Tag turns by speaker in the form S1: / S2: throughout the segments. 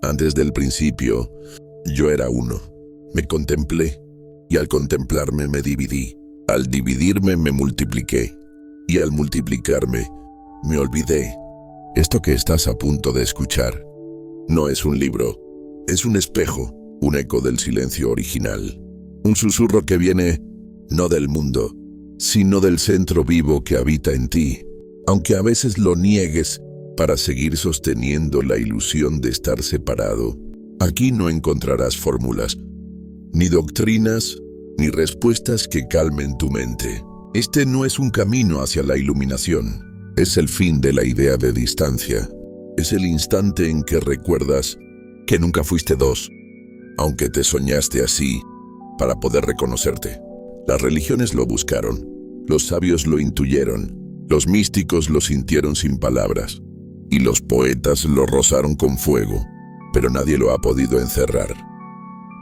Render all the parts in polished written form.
S1: Antes del principio, yo era uno. Me contemplé, y al contemplarme me dividí. Al dividirme me multipliqué, y al multiplicarme me olvidé. Esto que estás a punto de escuchar no es un libro, es un espejo, un eco del silencio original. Un susurro que viene no del mundo, sino del centro vivo que habita en ti, aunque a veces lo niegues para seguir sosteniendo la ilusión de estar separado. Aquí no encontrarás fórmulas, ni doctrinas, ni respuestas que calmen tu mente. Este no es un camino hacia la iluminación, es el fin de la idea de distancia. Es el instante en que recuerdas que nunca fuiste dos, aunque te soñaste así, para poder reconocerte. Las religiones lo buscaron, los sabios lo intuyeron, los místicos lo sintieron sin palabras, y los poetas lo rozaron con fuego, pero nadie lo ha podido encerrar.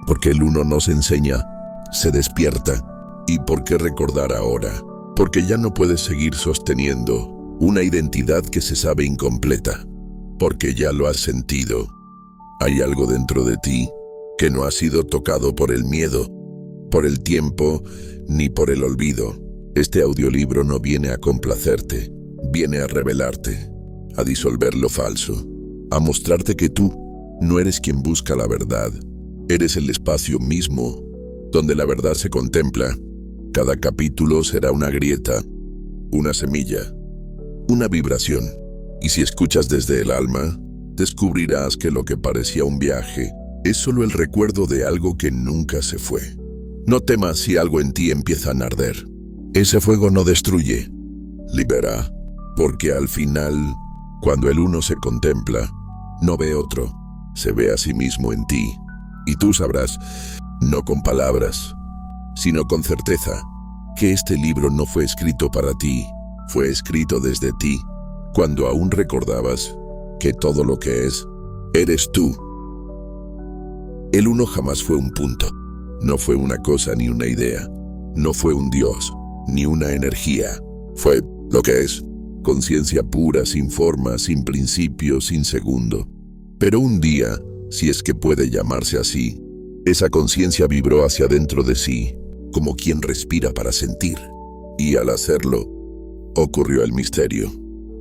S1: Porque el uno nos enseña, se despierta. ¿Y por qué recordar ahora? Porque ya no puedes seguir sosteniendo una identidad que se sabe incompleta. Porque ya lo has sentido. Hay algo dentro de ti que no ha sido tocado por el miedo, por el tiempo, ni por el olvido. Este audiolibro no viene a complacerte, viene a revelarte, a disolver lo falso, a mostrarte que tú no eres quien busca la verdad. Eres el espacio mismo donde la verdad se contempla. Cada capítulo será una grieta, una semilla, una vibración. Y si escuchas desde el alma, descubrirás que lo que parecía un viaje es solo el recuerdo de algo que nunca se fue. No temas si algo en ti empieza a arder. Ese fuego no destruye, libera, porque al final, cuando el uno se contempla, no ve otro, se ve a sí mismo en ti. Y tú sabrás, no con palabras, sino con certeza, que este libro no fue escrito para ti, fue escrito desde ti, cuando aún recordabas que todo lo que es, eres tú. El uno jamás fue un punto, no fue una cosa ni una idea, no fue un dios, ni una energía, fue lo que es, conciencia pura, sin forma, sin principio, sin segundo. Pero un día, si es que puede llamarse así, esa conciencia vibró hacia dentro de sí, como quien respira para sentir. Y al hacerlo, ocurrió el misterio.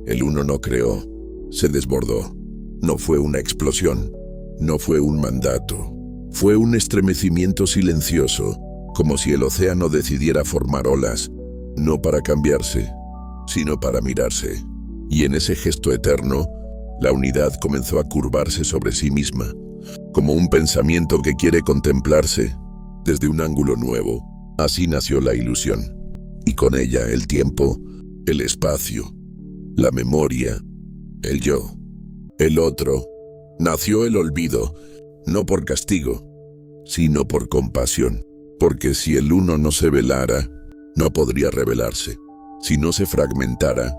S1: El uno no creó, se desbordó. No fue una explosión, no fue un mandato. Fue un estremecimiento silencioso, como si el océano decidiera formar olas, no para cambiarse, sino para mirarse. Y en ese gesto eterno, la unidad comenzó a curvarse sobre sí misma, como un pensamiento que quiere contemplarse desde un ángulo nuevo. Así nació la ilusión, y con ella el tiempo, el espacio, la memoria, el yo, el otro. Nació el olvido, no por castigo, sino por compasión. Porque si el uno no se velara, no podría revelarse. Si no se fragmentara,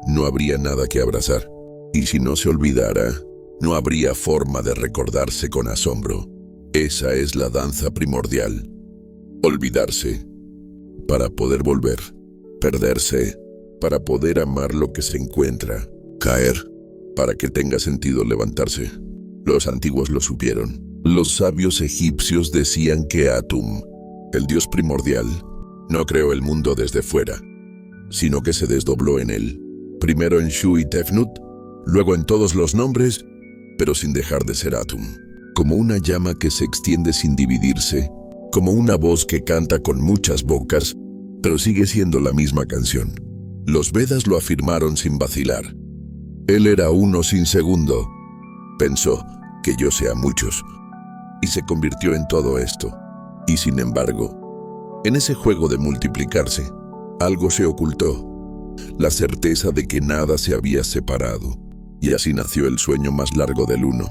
S1: no habría nada que abrazar. Y si no se olvidara, no habría forma de recordarse con asombro. Esa es la danza primordial. Olvidarse para poder volver. Perderse para poder amar lo que se encuentra. Caer para que tenga sentido levantarse. Los antiguos lo supieron. Los sabios egipcios decían que Atum, el dios primordial, no creó el mundo desde fuera, sino que se desdobló en él. Primero en Shu y Tefnut, luego en todos los nombres, pero sin dejar de ser Atum. Como una llama que se extiende sin dividirse, como una voz que canta con muchas bocas, pero sigue siendo la misma canción. Los Vedas lo afirmaron sin vacilar. Él era uno sin segundo. Pensó que yo sea muchos, y se convirtió en todo esto. Y sin embargo, en ese juego de multiplicarse, algo se ocultó, la certeza de que nada se había separado. Y así nació el sueño más largo del uno.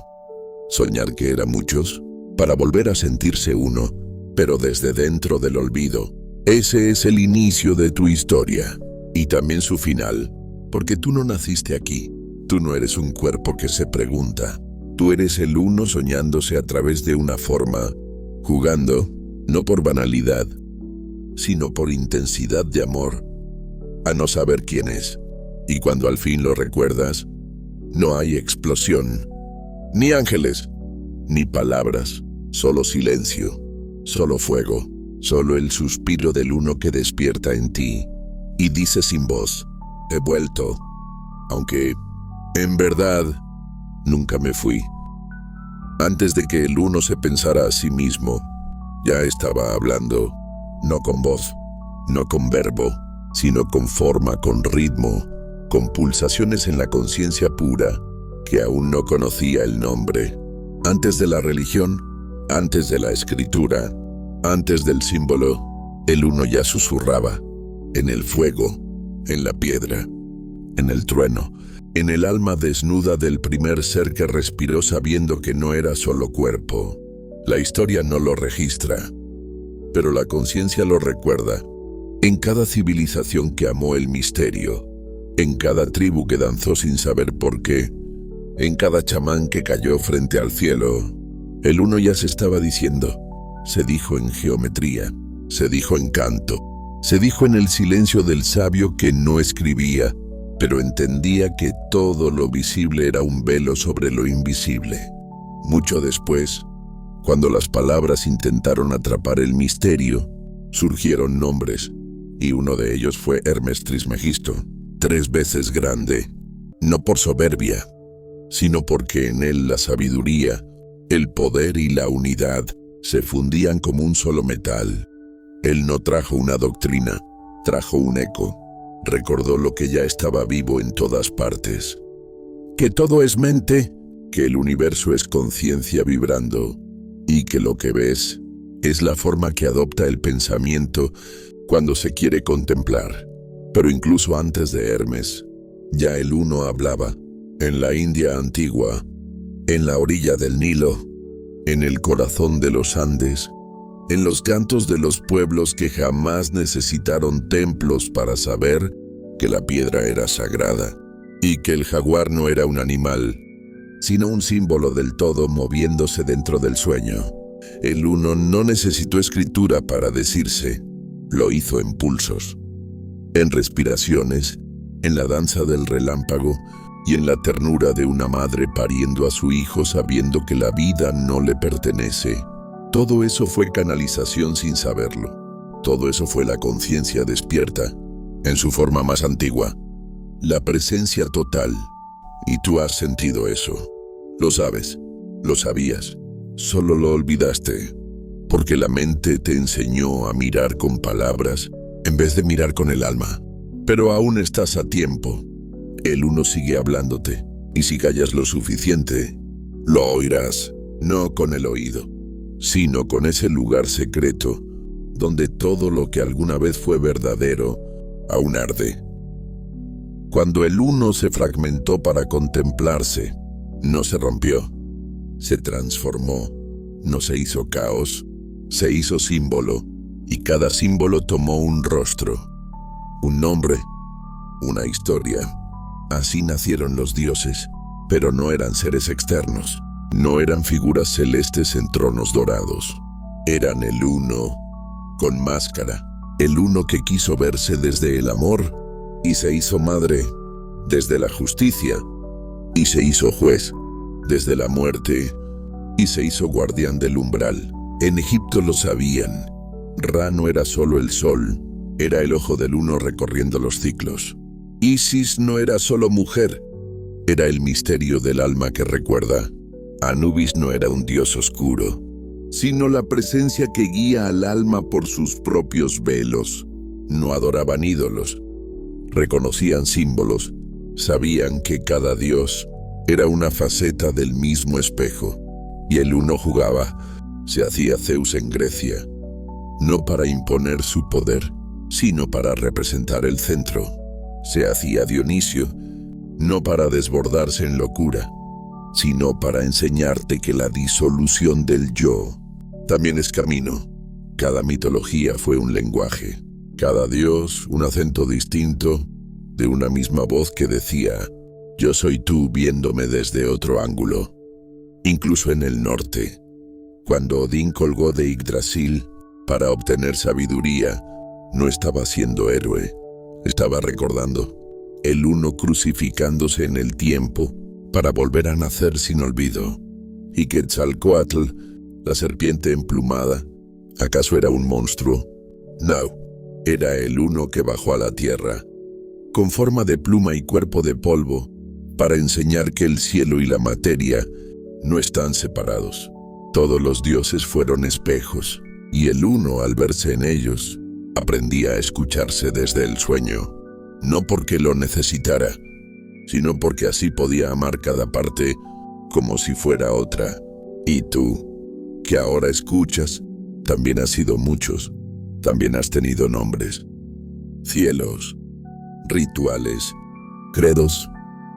S1: Soñar que era muchos, para volver a sentirse uno, pero desde dentro del olvido. Ese es el inicio de tu historia, y también su final, porque tú no naciste aquí. Tú no eres un cuerpo que se pregunta. Tú eres el uno soñándose a través de una forma, jugando, no por banalidad, sino por intensidad de amor, a no saber quién es. Y cuando al fin lo recuerdas, no hay explosión, ni ángeles, ni palabras, solo silencio, solo fuego, solo el suspiro del uno que despierta en ti y dice sin voz, he vuelto, aunque, en verdad, nunca me fui. Antes de que el uno se pensara a sí mismo, ya estaba hablando, no con voz, no con verbo, sino con forma, con ritmo, con pulsaciones en la conciencia pura, que aún no conocía el nombre. Antes de la religión, antes de la escritura, antes del símbolo, el uno ya susurraba, en el fuego, en la piedra, en el trueno, en el alma desnuda del primer ser que respiró sabiendo que no era solo cuerpo. La historia no lo registra, pero la conciencia lo recuerda. En cada civilización que amó el misterio, en cada tribu que danzó sin saber por qué, en cada chamán que cayó frente al cielo, el uno ya se estaba diciendo. Se dijo en geometría, se dijo en canto, se dijo en el silencio del sabio que no escribía, pero entendía que todo lo visible era un velo sobre lo invisible. Mucho después, cuando las palabras intentaron atrapar el misterio, surgieron nombres, y uno de ellos fue Hermes Trismegisto, 3 veces grande, no por soberbia, sino porque en él la sabiduría, el poder y la unidad se fundían como un solo metal. Él no trajo una doctrina, trajo un eco. Recordó lo que ya estaba vivo en todas partes. Que todo es mente, que el universo es conciencia vibrando, y que lo que ves es la forma que adopta el pensamiento cuando se quiere contemplar. Pero incluso antes de Hermes, ya el uno hablaba, en la India antigua, en la orilla del Nilo, en el corazón de los Andes, en los cantos de los pueblos que jamás necesitaron templos para saber que la piedra era sagrada y que el jaguar no era un animal, sino un símbolo del todo moviéndose dentro del sueño. El uno no necesitó escritura para decirse, lo hizo en pulsos, en respiraciones, en la danza del relámpago y en la ternura de una madre pariendo a su hijo sabiendo que la vida no le pertenece. Todo eso fue canalización sin saberlo. Todo eso fue la conciencia despierta, en su forma más antigua. La presencia total. Y tú has sentido eso. Lo sabes, lo sabías. Solo lo olvidaste. Porque la mente te enseñó a mirar con palabras en vez de mirar con el alma. Pero aún estás a tiempo. El uno sigue hablándote. Y si callas lo suficiente, lo oirás. No con el oído, sino con ese lugar secreto donde todo lo que alguna vez fue verdadero aún arde. Cuando el uno se fragmentó para contemplarse, no se rompió, se transformó, no se hizo caos, se hizo símbolo, y cada símbolo tomó un rostro, un nombre, una historia. Así nacieron los dioses, pero no eran seres externos. No eran figuras celestes en tronos dorados. Eran el uno, con máscara. El uno que quiso verse desde el amor, y se hizo madre, desde la justicia, y se hizo juez, desde la muerte, y se hizo guardián del umbral. En Egipto lo sabían. Ra no era solo el sol, era el ojo del uno recorriendo los ciclos. Isis no era solo mujer, era el misterio del alma que recuerda. Anubis no era un dios oscuro, sino la presencia que guía al alma por sus propios velos. No adoraban ídolos, reconocían símbolos, sabían que cada dios era una faceta del mismo espejo. Y el uno jugaba, se hacía Zeus en Grecia, no para imponer su poder, sino para representar el centro. Se hacía Dionisio, no para desbordarse en locura, sino para enseñarte que la disolución del yo también es camino. Cada mitología fue un lenguaje, cada dios un acento distinto, de una misma voz que decía, yo soy tú viéndome desde otro ángulo. Incluso en el norte, cuando Odín colgó de Yggdrasil para obtener sabiduría, no estaba siendo héroe, estaba recordando, el uno crucificándose en el tiempo para volver a nacer sin olvido. ¿Y Quetzalcóatl, la serpiente emplumada, acaso era un monstruo? No, era el Uno que bajó a la tierra, con forma de pluma y cuerpo de polvo, para enseñar que el cielo y la materia no están separados. Todos los dioses fueron espejos, y el Uno, al verse en ellos, aprendía a escucharse desde el sueño, no porque lo necesitara, sino porque así podía amar cada parte como si fuera otra. Y tú, que ahora escuchas, también has sido muchos, también has tenido nombres, cielos, rituales, credos,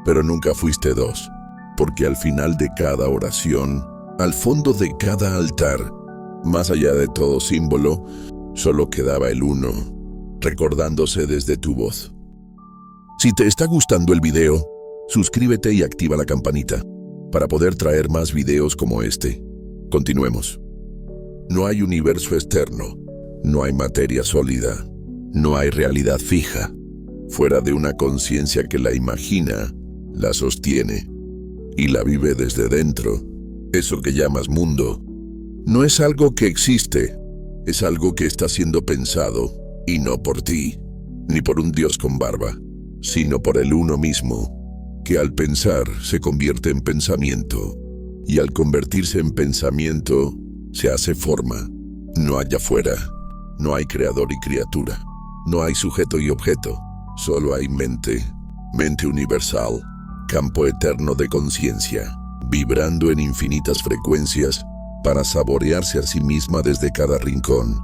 S1: pero nunca fuiste dos, porque al final de cada oración, al fondo de cada altar, más allá de todo símbolo, solo quedaba el Uno, recordándose desde tu voz. Si te está gustando el video, suscríbete y activa la campanita para poder traer más videos como este. Continuemos. No hay universo externo, no hay materia sólida, no hay realidad fija, fuera de una conciencia que la imagina, la sostiene y la vive desde dentro. Eso que llamas mundo no es algo que existe, es algo que está siendo pensado, y no por ti, ni por un dios con barba, sino por el Uno mismo, que al pensar se convierte en pensamiento, y al convertirse en pensamiento se hace forma. No hay afuera, no hay creador y criatura, no hay sujeto y objeto, solo hay mente, mente universal, campo eterno de conciencia, vibrando en infinitas frecuencias para saborearse a sí misma desde cada rincón.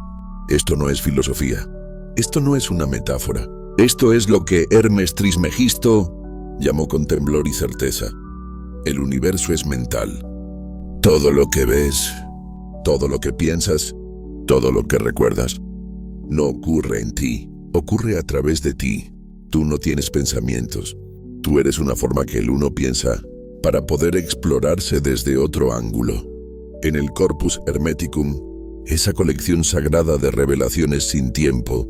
S1: Esto no es filosofía, esto no es una metáfora, esto es lo que Hermes Trismegisto llamó con temblor y certeza. El universo es mental. Todo lo que ves, todo lo que piensas, todo lo que recuerdas, no ocurre en ti, ocurre a través de ti. Tú no tienes pensamientos, tú eres una forma que el Uno piensa para poder explorarse desde otro ángulo. En el Corpus Hermeticum, esa colección sagrada de revelaciones sin tiempo,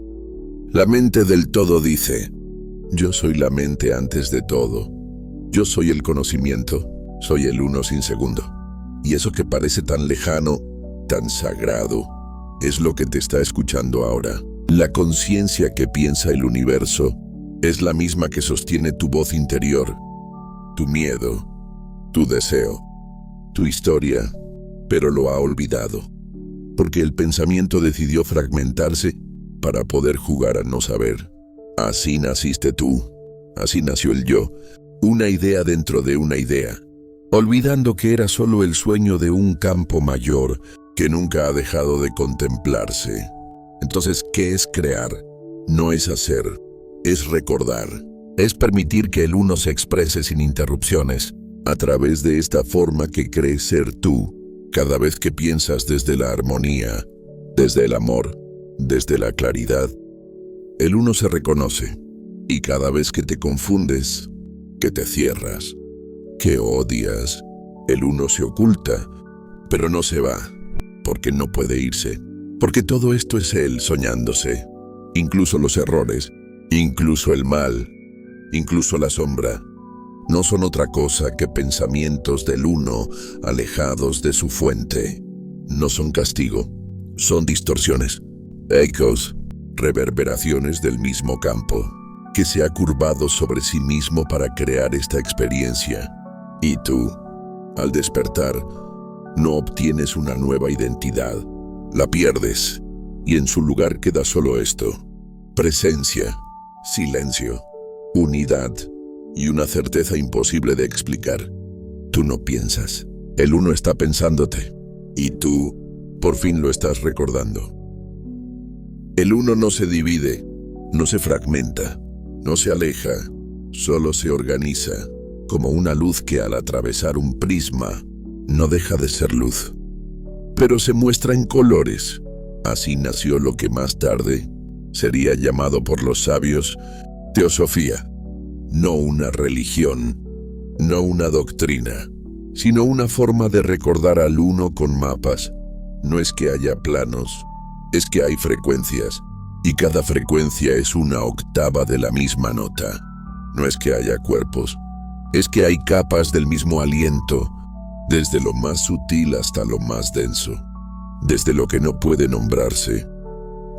S1: la mente del todo dice: yo soy la mente antes de todo, yo soy el conocimiento, soy el Uno sin segundo. Y eso que parece tan lejano, tan sagrado, es lo que te está escuchando ahora. La conciencia que piensa el universo es la misma que sostiene tu voz interior, tu miedo, tu deseo, tu historia, pero lo ha olvidado, porque el pensamiento decidió fragmentarse para poder jugar a no saber. Así naciste tú, así nació el yo, una idea dentro de una idea, olvidando que era solo el sueño de un campo mayor que nunca ha dejado de contemplarse. Entonces, ¿qué es crear? No es hacer, es recordar, es permitir que el Uno se exprese sin interrupciones, a través de esta forma que crees ser tú, cada vez que piensas desde la armonía, desde el amor, desde la claridad. El Uno se reconoce, y cada vez que te confundes, que te cierras, que odias, el Uno se oculta, pero no se va, porque no puede irse, porque todo esto es Él soñándose, incluso los errores, incluso el mal, incluso la sombra, no son otra cosa que pensamientos del Uno alejados de su fuente. No son castigo, son distorsiones, ecos, reverberaciones del mismo campo, que se ha curvado sobre sí mismo para crear esta experiencia. Y tú, al despertar, no obtienes una nueva identidad, la pierdes, y en su lugar queda solo esto: presencia, silencio, unidad y una certeza imposible de explicar. Tú no piensas, el Uno está pensándote, y tú, por fin lo estás recordando. El Uno no se divide, no se fragmenta, no se aleja, solo se organiza, como una luz que al atravesar un prisma no deja de ser luz, pero se muestra en colores. Así nació lo que más tarde sería llamado por los sabios teosofía. No una religión, no una doctrina, sino una forma de recordar al Uno con mapas. No es que haya planos, es que hay frecuencias, y cada frecuencia es una octava de la misma nota. No es que haya cuerpos, es que hay capas del mismo aliento, desde lo más sutil hasta lo más denso, desde lo que no puede nombrarse,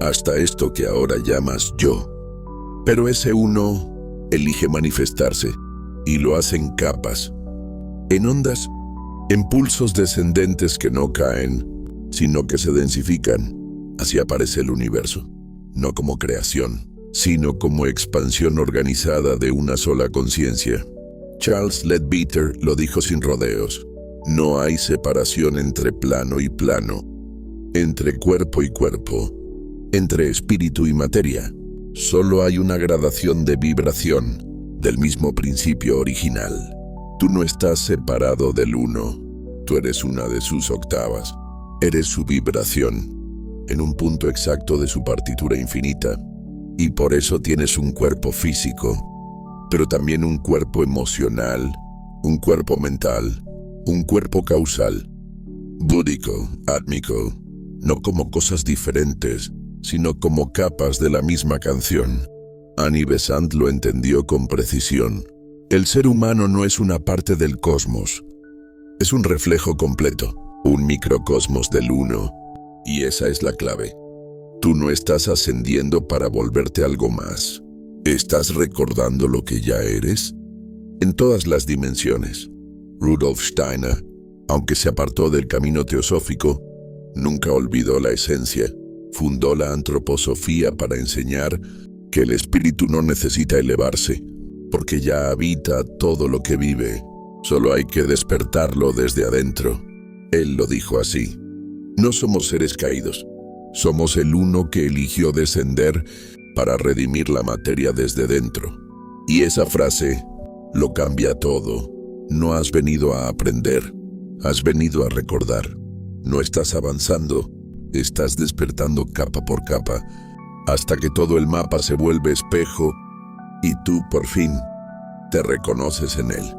S1: hasta esto que ahora llamas yo. Pero ese uno elige manifestarse, y lo hace en capas, en ondas, en pulsos descendentes que no caen, sino que se densifican. Así aparece el universo, no como creación, sino como expansión organizada de una sola conciencia. Charles Leadbeater lo dijo sin rodeos: no hay separación entre plano y plano, entre cuerpo y cuerpo, entre espíritu y materia. Solo hay una gradación de vibración del mismo principio original. Tú no estás separado del uno, tú eres una de sus octavas, eres su vibración, en un punto exacto de su partitura infinita, y por eso tienes un cuerpo físico, pero también un cuerpo emocional, un cuerpo mental, un cuerpo causal, búdico, átmico, no como cosas diferentes, sino como capas de la misma canción. Annie Besant lo entendió con precisión. El ser humano no es una parte del cosmos, es un reflejo completo, un microcosmos del uno, y esa es la clave. Tú no estás ascendiendo para volverte algo más. ¿Estás recordando lo que ya eres? En todas las dimensiones. Rudolf Steiner, aunque se apartó del camino teosófico, nunca olvidó la esencia. Fundó la antroposofía para enseñar que el espíritu no necesita elevarse, porque ya habita todo lo que vive. Solo hay que despertarlo desde adentro. Él lo dijo así: no somos seres caídos, somos el uno que eligió descender para redimir la materia desde dentro. Y esa frase lo cambia todo. No has venido a aprender, has venido a recordar. No estás avanzando, estás despertando capa por capa, hasta que todo el mapa se vuelve espejo y tú, por fin, te reconoces en él.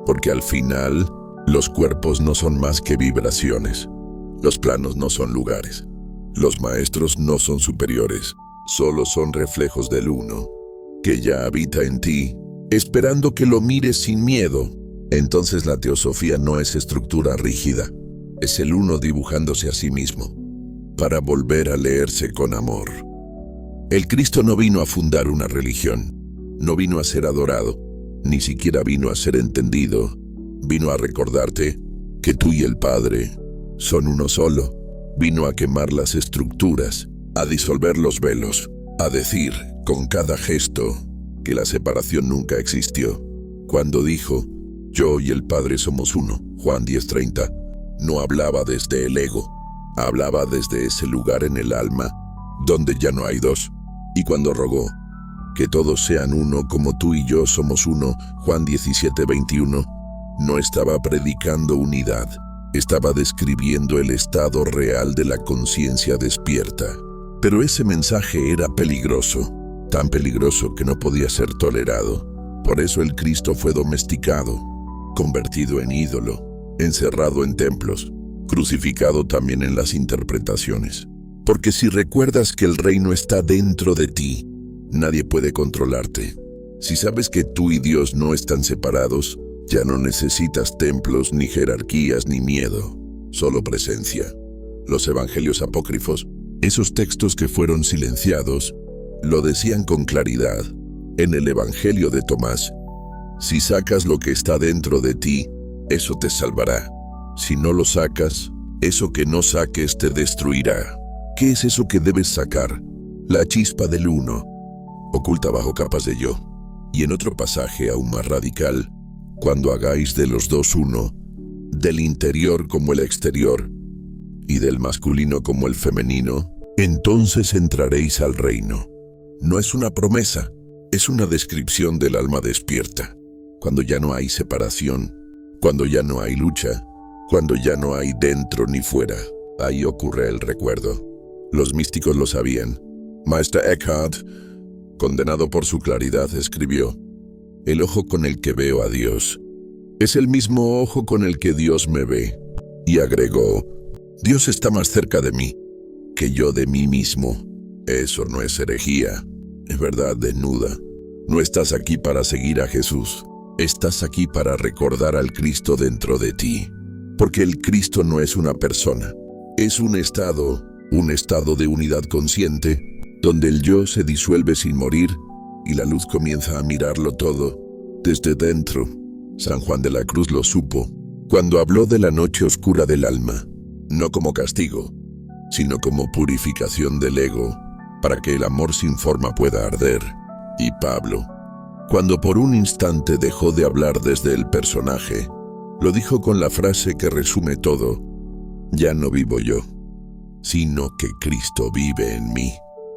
S1: Porque al final, los cuerpos no son más que vibraciones. Los planos no son lugares. Los maestros no son superiores, solo son reflejos del uno, que ya habita en ti, esperando que lo mires sin miedo. Entonces la teosofía no es estructura rígida, es el uno dibujándose a sí mismo, para volver a leerse con amor. El Cristo no vino a fundar una religión, no vino a ser adorado, ni siquiera vino a ser entendido. Vino a recordarte que tú y el Padre son uno solo. Vino a quemar las estructuras, a disolver los velos, a decir con cada gesto que la separación nunca existió. Cuando dijo: yo y el Padre somos uno, Juan 10:30, no hablaba desde el ego, hablaba desde ese lugar en el alma, donde ya no hay dos. Y cuando rogó que todos sean uno como tú y yo somos uno, Juan 17:21, no estaba predicando unidad, estaba describiendo el estado real de la conciencia despierta. Pero ese mensaje era peligroso, tan peligroso que no podía ser tolerado. Por eso el Cristo fue domesticado, convertido en ídolo, encerrado en templos, crucificado también en las interpretaciones. Porque si recuerdas que el reino está dentro de ti, nadie puede controlarte. Si sabes que tú y Dios no están separados, ya no necesitas templos, ni jerarquías, ni miedo, solo presencia. Los evangelios apócrifos, esos textos que fueron silenciados, lo decían con claridad. En el evangelio de Tomás: si sacas lo que está dentro de ti, eso te salvará. Si no lo sacas, eso que no saques te destruirá. ¿Qué es eso que debes sacar? La chispa del uno, oculta bajo capas de yo. Y en otro pasaje aún más radical: cuando hagáis de los dos uno, del interior como el exterior, y del masculino como el femenino, entonces entraréis al reino. No es una promesa, es una descripción del alma despierta. Cuando ya no hay separación, cuando ya no hay lucha, cuando ya no hay dentro ni fuera, ahí ocurre el recuerdo. Los místicos lo sabían. Meister Eckhart, condenado por su claridad, escribió: el ojo con el que veo a Dios es el mismo ojo con el que Dios me ve. Y agregó: Dios está más cerca de mí que yo de mí mismo. Eso no es herejía, es verdad desnuda. No estás aquí para seguir a Jesús, estás aquí para recordar al Cristo dentro de ti. Porque el Cristo no es una persona, es un estado de unidad consciente, donde el yo se disuelve sin morir y la luz comienza a mirarlo todo desde dentro. San Juan de la Cruz lo supo cuando habló de la noche oscura del alma, no como castigo, sino como purificación del ego, para que el amor sin forma pueda arder. Y Pablo, cuando por un instante dejó de hablar desde el personaje, lo dijo con la frase que resume todo: ya no vivo yo, sino que Cristo vive en mí.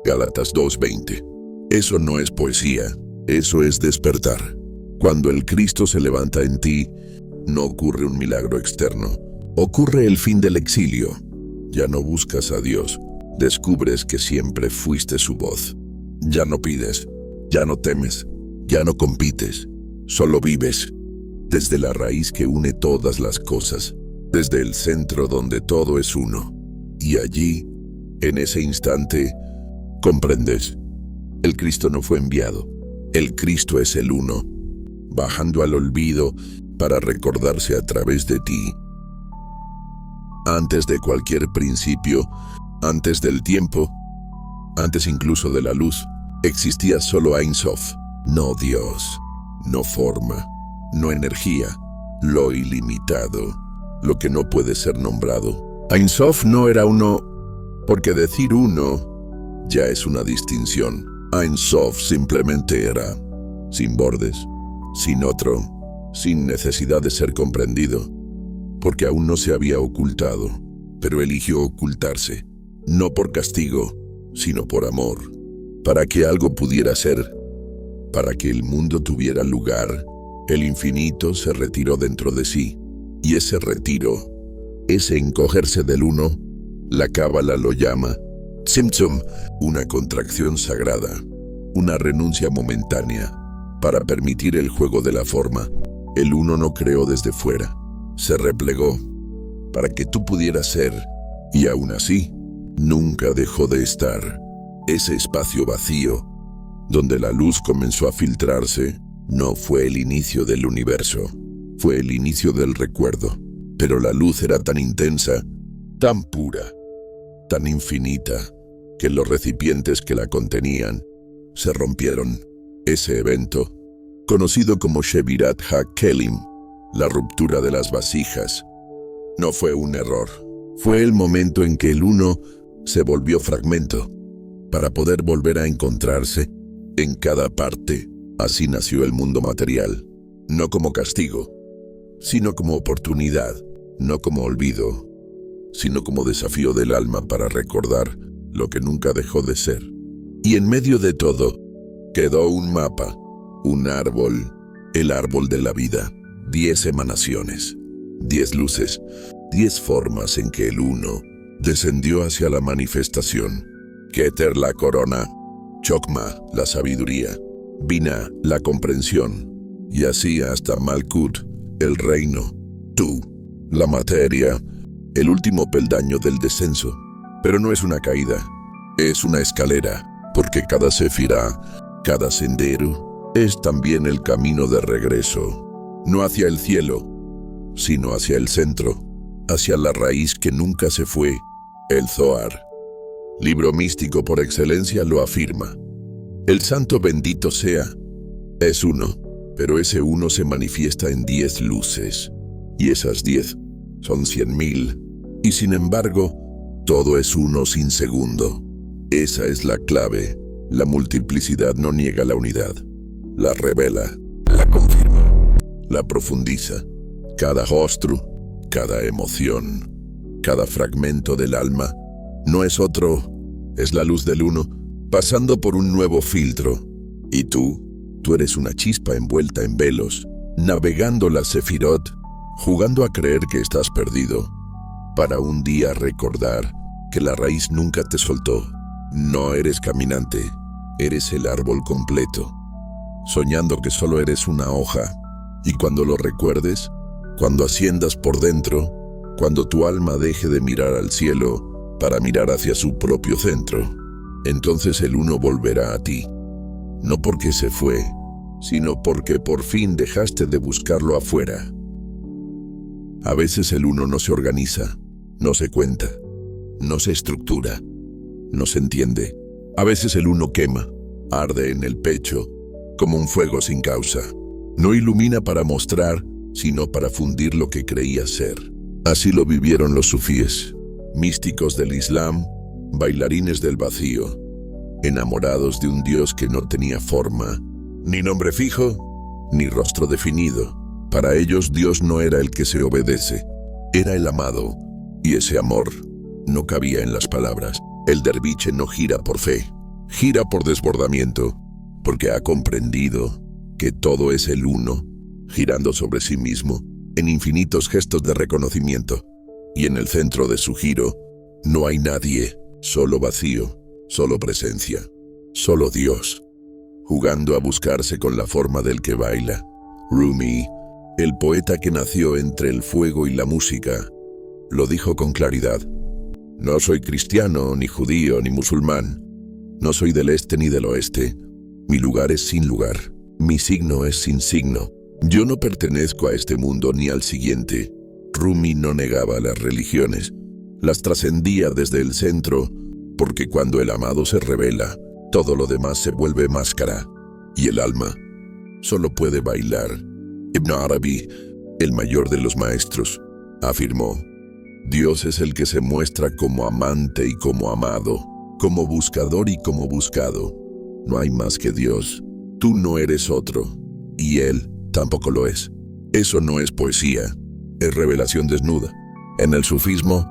S1: Gálatas 2:20. Eso no es poesía, eso es despertar. Cuando el Cristo se levanta en ti, no ocurre un milagro externo, ocurre el fin del exilio. Ya no buscas a Dios, descubres que siempre fuiste su voz. Ya no pides, ya no temes, ya no compites, solo vives. Desde la raíz que une todas las cosas, desde el centro donde todo es uno. Y allí, en ese instante, comprendes. El Cristo no fue enviado, el Cristo es el uno, bajando al olvido para recordarse a través de ti. Antes de cualquier principio, antes del tiempo, antes incluso de la luz, existía solo Ein Sof, no Dios, no forma, no energía, lo ilimitado, lo que no puede ser nombrado. Ein Sof no era uno, porque decir uno ya es una distinción. Ein Sof simplemente era, sin bordes, sin otro, sin necesidad de ser comprendido, porque aún no se había ocultado, pero eligió ocultarse, no por castigo, sino por amor, para que algo pudiera ser, para que el mundo tuviera lugar. El infinito se retiró dentro de sí, y ese retiro, ese encogerse del uno, la Cábala lo llama Tzimtzum, una contracción sagrada, una renuncia momentánea, para permitir el juego de la forma. El uno no creó desde fuera, se replegó, para que tú pudieras ser, y aún así, nunca dejó de estar. Ese espacio vacío, donde la luz comenzó a filtrarse, no fue el inicio del universo, fue el inicio del recuerdo. Pero la luz era tan intensa, tan pura, tan infinita, que los recipientes que la contenían se rompieron. Ese evento, conocido como Shevirat HaKelim, la ruptura de las vasijas, no fue un error. Fue el momento en que el uno se volvió fragmento, para poder volver a encontrarse en cada parte. Así nació el mundo material, no como castigo, sino como oportunidad, no como olvido, sino como desafío del alma para recordar lo que nunca dejó de ser. Y en medio de todo, quedó un mapa, un árbol, el árbol de la vida, 10 emanaciones, 10 luces, 10 formas en que el uno descendió hacia la manifestación. Keter, la corona; Chokma, la sabiduría; Binah, la comprensión; y así hasta Malkut, el reino; tú, la materia, el último peldaño del descenso. Pero no es una caída, es una escalera, porque cada sefirá, cada sendero, es también el camino de regreso, no hacia el cielo, sino hacia el centro, hacia la raíz que nunca se fue. El Zohar, libro místico por excelencia, lo afirma. El santo bendito sea, es uno, pero ese uno se manifiesta en 10 luces, y esas 10 son 100.000, y sin embargo, todo es uno sin segundo. Esa es la clave. La multiplicidad no niega la unidad, la revela, la confirma, la profundiza. Cada rostro, cada emoción, cada fragmento del alma, no es otro, es la luz del uno, pasando por un nuevo filtro. Y tú eres una chispa envuelta en velos, navegando la Sefirot, jugando a creer que estás perdido, para un día recordar que la raíz nunca te soltó. No eres caminante, eres el árbol completo, soñando que solo eres una hoja. Y cuando lo recuerdes, cuando asciendas por dentro, cuando tu alma deje de mirar al cielo para mirar hacia su propio centro, entonces el uno volverá a ti. No porque se fue, sino porque por fin dejaste de buscarlo afuera. A veces el uno no se organiza, no se cuenta, no se estructura, no se entiende. A veces el uno quema, arde en el pecho, como un fuego sin causa. No ilumina para mostrar, sino para fundir lo que creía ser. Así lo vivieron los sufíes, místicos del Islam, bailarines del vacío, enamorados de un Dios que no tenía forma, ni nombre fijo, ni rostro definido. Para ellos Dios no era el que se obedece, era el amado, y ese amor no cabía en las palabras. El derviche no gira por fe, gira por desbordamiento, porque ha comprendido que todo es el uno, girando sobre sí mismo, en infinitos gestos de reconocimiento. Y en el centro de su giro, no hay nadie, solo vacío, solo presencia, solo Dios, jugando a buscarse con la forma del que baila. Rumi, el poeta que nació entre el fuego y la música, lo dijo con claridad. No soy cristiano, ni judío, ni musulmán. No soy del este ni del oeste. Mi lugar es sin lugar. Mi signo es sin signo. Yo no pertenezco a este mundo ni al siguiente. Rumi no negaba las religiones. Las trascendía desde el centro, porque cuando el amado se revela, todo lo demás se vuelve máscara. Y el alma solo puede bailar. Ibn Arabi, el mayor de los maestros, afirmó: Dios es el que se muestra como amante y como amado, como buscador y como buscado. No hay más que Dios. Tú no eres otro, y Él tampoco lo es. Eso no es poesía, es revelación desnuda. En el sufismo,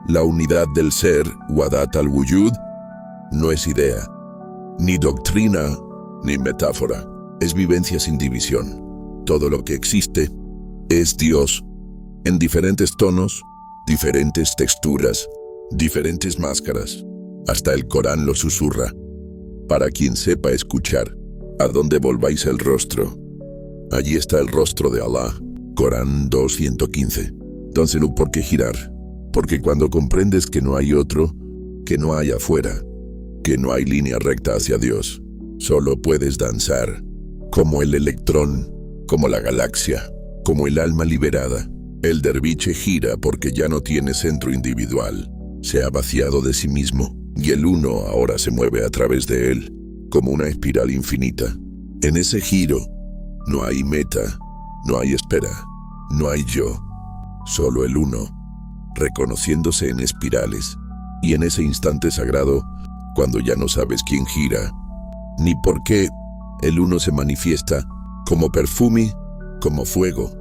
S1: la unidad del ser, Wadat al-Wujud, no es idea, ni doctrina, ni metáfora. Es vivencia sin división. Todo lo que existe es Dios, en diferentes tonos, diferentes texturas, diferentes máscaras. Hasta el Corán lo susurra. Para quien sepa escuchar, a donde volváis el rostro, allí está el rostro de Allah. Corán 2:115. Entonces no por qué girar, porque cuando comprendes que no hay otro, que no hay afuera, que no hay línea recta hacia Dios, solo puedes danzar, como el electrón, como la galaxia, como el alma liberada. El derviche gira porque ya no tiene centro individual, se ha vaciado de sí mismo, y el uno ahora se mueve a través de él, como una espiral infinita. En ese giro, no hay meta, no hay espera, no hay yo, solo el uno, reconociéndose en espirales, y en ese instante sagrado, cuando ya no sabes quién gira, ni por qué, el uno se manifiesta como perfume, como fuego,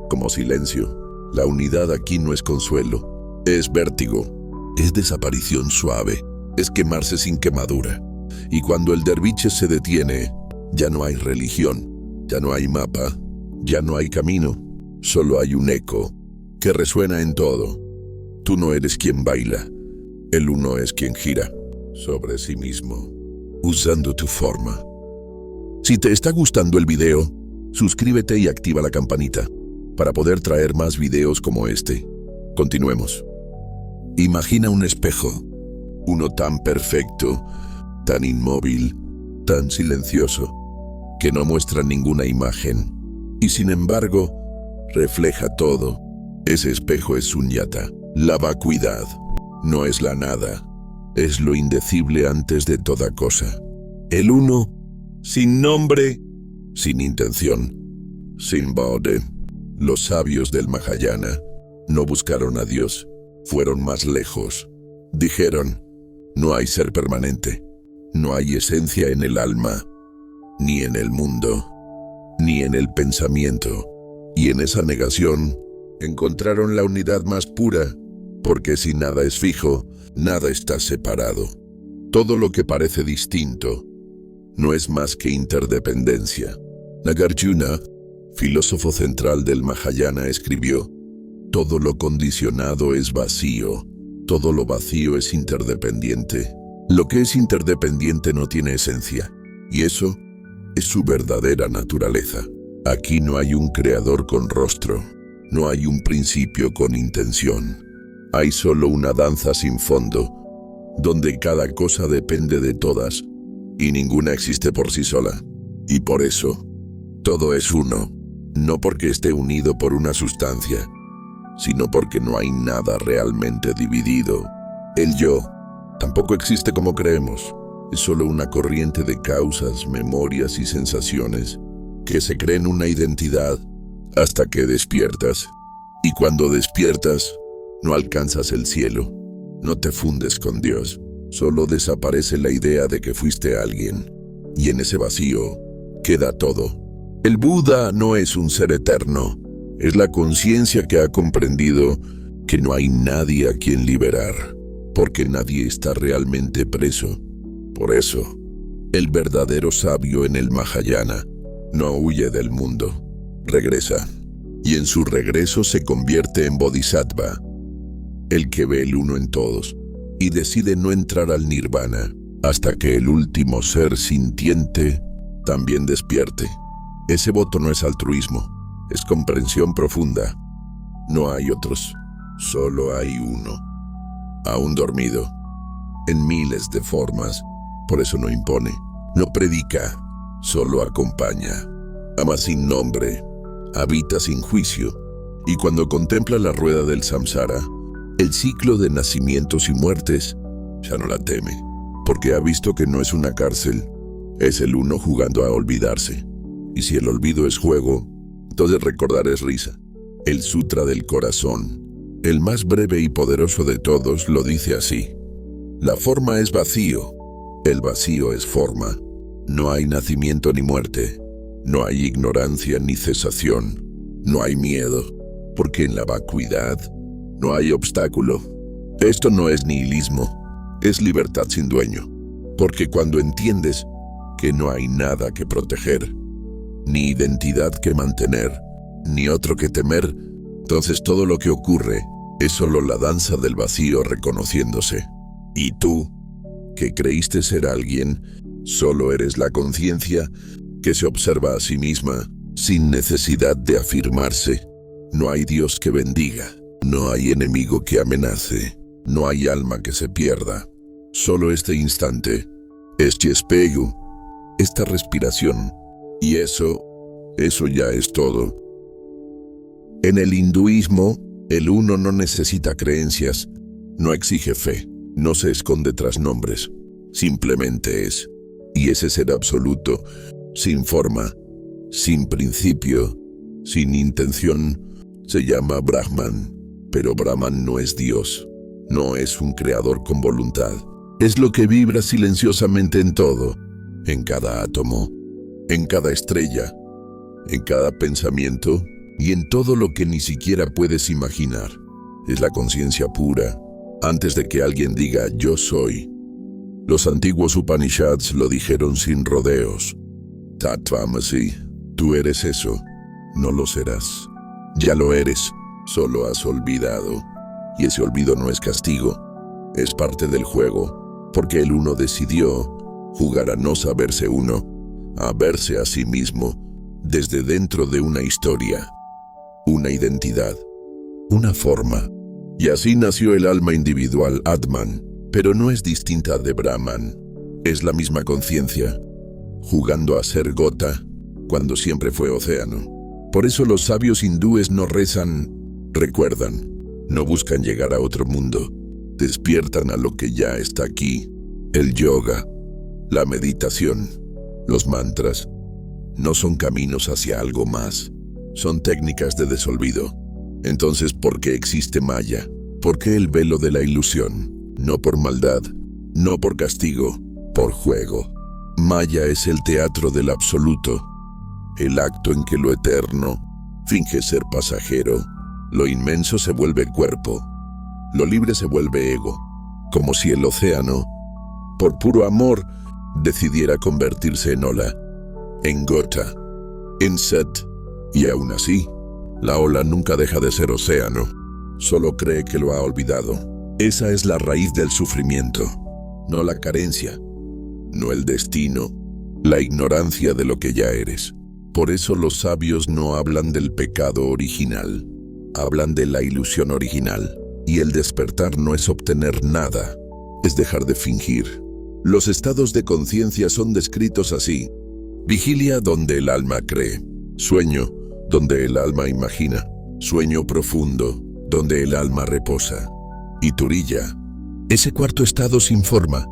S1: como silencio. La unidad aquí no es consuelo, es vértigo, es desaparición suave, es quemarse sin quemadura. Y cuando el derviche se detiene, ya no hay religión, ya no hay mapa, ya no hay camino, solo hay un eco que resuena en todo. Tú no eres quien baila, el uno es quien gira sobre sí mismo, usando tu forma. Si te está gustando el video, suscríbete y activa la campanita para poder traer más videos como este. Continuemos. Imagina un espejo, uno tan perfecto, tan inmóvil, tan silencioso, que no muestra ninguna imagen, y sin embargo, refleja todo. Ese espejo es sunyata, la vacuidad. No es la nada, es lo indecible antes de toda cosa. El uno, sin nombre, sin intención, sin bode. Los sabios del Mahayana no buscaron a Dios, fueron más lejos. Dijeron, no hay ser permanente, no hay esencia en el alma, ni en el mundo, ni en el pensamiento. Y en esa negación encontraron la unidad más pura, porque si nada es fijo, nada está separado. Todo lo que parece distinto no es más que interdependencia. Nagarjuna, filósofo central del Mahayana, escribió: todo lo condicionado es vacío, todo lo vacío es interdependiente. Lo que es interdependiente no tiene esencia, y eso es su verdadera naturaleza. Aquí no hay un creador con rostro, no hay un principio con intención. Hay solo una danza sin fondo, donde cada cosa depende de todas, y ninguna existe por sí sola. Y por eso, todo es uno. No porque esté unido por una sustancia, sino porque no hay nada realmente dividido. El yo tampoco existe como creemos. Es solo una corriente de causas, memorias y sensaciones que se creen una identidad hasta que despiertas. Y cuando despiertas, no alcanzas el cielo, no te fundes con Dios, solo desaparece la idea de que fuiste alguien. Y en ese vacío queda todo. El Buda no es un ser eterno, es la conciencia que ha comprendido que no hay nadie a quien liberar, porque nadie está realmente preso. Por eso, el verdadero sabio en el Mahayana no huye del mundo, regresa, y en su regreso se convierte en Bodhisattva, el que ve el uno en todos, y decide no entrar al nirvana hasta que el último ser sintiente también despierte. Ese voto no es altruismo, es comprensión profunda. No hay otros, solo hay uno, aún dormido, en miles de formas. Por eso no impone, no predica, solo acompaña. Ama sin nombre, habita sin juicio, y cuando contempla la rueda del samsara, el ciclo de nacimientos y muertes, ya no la teme, porque ha visto que no es una cárcel, es el uno jugando a olvidarse. Y si el olvido es juego, entonces recordar es risa. El Sutra del Corazón, el más breve y poderoso de todos, lo dice así: la forma es vacío, el vacío es forma. No hay nacimiento ni muerte, no hay ignorancia ni cesación, no hay miedo, porque en la vacuidad no hay obstáculo. Esto no es nihilismo, es libertad sin dueño, porque cuando entiendes que no hay nada que proteger, ni identidad que mantener, ni otro que temer, entonces todo lo que ocurre es solo la danza del vacío reconociéndose. Y tú, que creíste ser alguien, solo eres la conciencia que se observa a sí misma sin necesidad de afirmarse. No hay Dios que bendiga, no hay enemigo que amenace, no hay alma que se pierda. Solo este instante, este espello, esta respiración, y eso ya es todo. En el hinduismo, el uno no necesita creencias, no exige fe, no se esconde tras nombres, simplemente es. Y ese ser absoluto, sin forma, sin principio, sin intención, se llama Brahman. Pero Brahman no es Dios, no es un creador con voluntad. Es lo que vibra silenciosamente en todo, en cada átomo, en cada estrella, en cada pensamiento y en todo lo que ni siquiera puedes imaginar. Es la conciencia pura, antes de que alguien diga yo soy. Los antiguos Upanishads lo dijeron sin rodeos. Tattvamasi, tú eres eso, no lo serás. Ya lo eres, solo has olvidado. Y ese olvido no es castigo, es parte del juego, porque el uno decidió jugar a no saberse uno, a verse a sí mismo desde dentro de una historia, una identidad, una forma. Y así nació el alma individual Atman, pero no es distinta de Brahman. Es la misma conciencia, jugando a ser gota cuando siempre fue océano. Por eso los sabios hindúes no rezan, recuerdan, no buscan llegar a otro mundo, despiertan a lo que ya está aquí. El yoga, la meditación, los mantras, no son caminos hacia algo más, son técnicas de desolvido. Entonces, ¿por qué existe Maya? ¿Por qué el velo de la ilusión? No por maldad, no por castigo, por juego. Maya es el teatro del absoluto, el acto en que lo eterno finge ser pasajero, lo inmenso se vuelve cuerpo, lo libre se vuelve ego, como si el océano, por puro amor, decidiera convertirse en ola, en gota, en sed, y aún así, la ola nunca deja de ser océano, solo cree que lo ha olvidado. Esa es la raíz del sufrimiento, no la carencia, no el destino, la ignorancia de lo que ya eres. Por eso los sabios no hablan del pecado original, hablan de la ilusión original, y el despertar no es obtener nada, es dejar de fingir. Los estados de conciencia son descritos así: vigilia donde el alma cree, sueño donde el alma imagina, sueño profundo donde el alma reposa. Y Turiya, ese cuarto estado sin forma,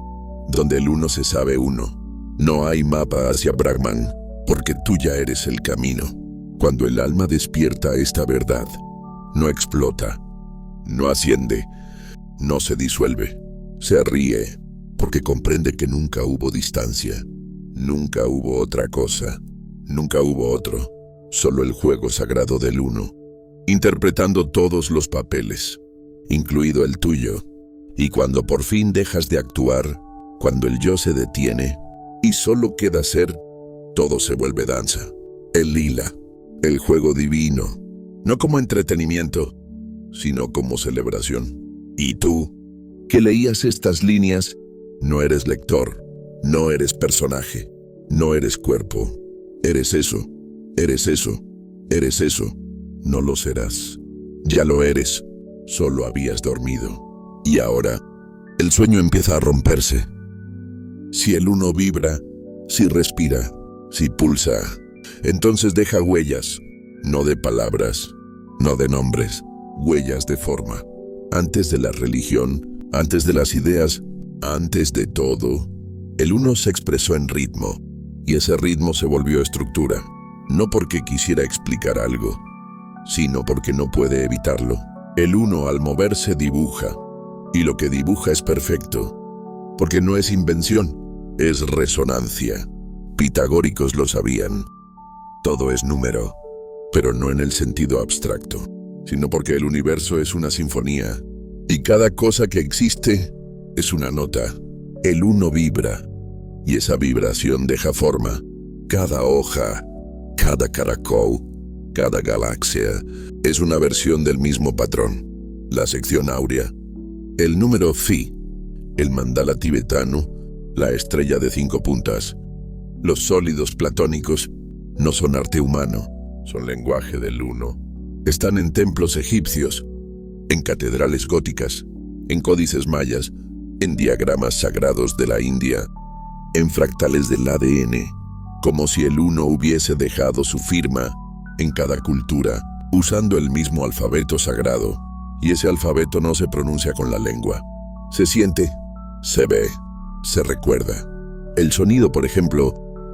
S1: donde el uno se sabe uno. No hay mapa hacia Brahman, porque tú ya eres el camino. Cuando el alma despierta esta verdad, no explota, no asciende, no se disuelve, se ríe, porque comprende que nunca hubo distancia, nunca hubo otra cosa, nunca hubo otro, solo el juego sagrado del uno, interpretando todos los papeles, incluido el tuyo. Y cuando por fin dejas de actuar, cuando el yo se detiene y solo queda ser, todo se vuelve danza. El lila, el juego divino, no como entretenimiento, sino como celebración. Y tú, que leías estas líneas, no eres lector, no eres personaje, no eres cuerpo. Eres eso, eres eso, eres eso. No lo serás. Ya lo eres, solo habías dormido. Y ahora, el sueño empieza a romperse. Si el uno vibra, si respira, si pulsa, entonces deja huellas, no de palabras, no de nombres, huellas de forma. Antes de la religión, antes de las ideas, antes de todo, el uno se expresó en ritmo, y ese ritmo se volvió estructura, no porque quisiera explicar algo, sino porque no puede evitarlo. El uno al moverse dibuja, y lo que dibuja es perfecto, porque no es invención, es resonancia. Pitagóricos lo sabían. Todo es número, pero no en el sentido abstracto, sino porque el universo es una sinfonía, y cada cosa que existe es una nota. El uno vibra, y esa vibración deja forma. Cada hoja, cada caracol, cada galaxia es una versión del mismo patrón. La sección áurea, el número phi, el mandala tibetano, la estrella de 5 puntas. Los sólidos platónicos no son arte humano, son lenguaje del uno. Están en templos egipcios, en catedrales góticas, en códices mayas, en diagramas sagrados de la India, en fractales del ADN, como si el uno hubiese dejado su firma en cada cultura, usando el mismo alfabeto sagrado. Y ese alfabeto no se pronuncia con la lengua. Se siente, se ve, se recuerda. El sonido, por ejemplo,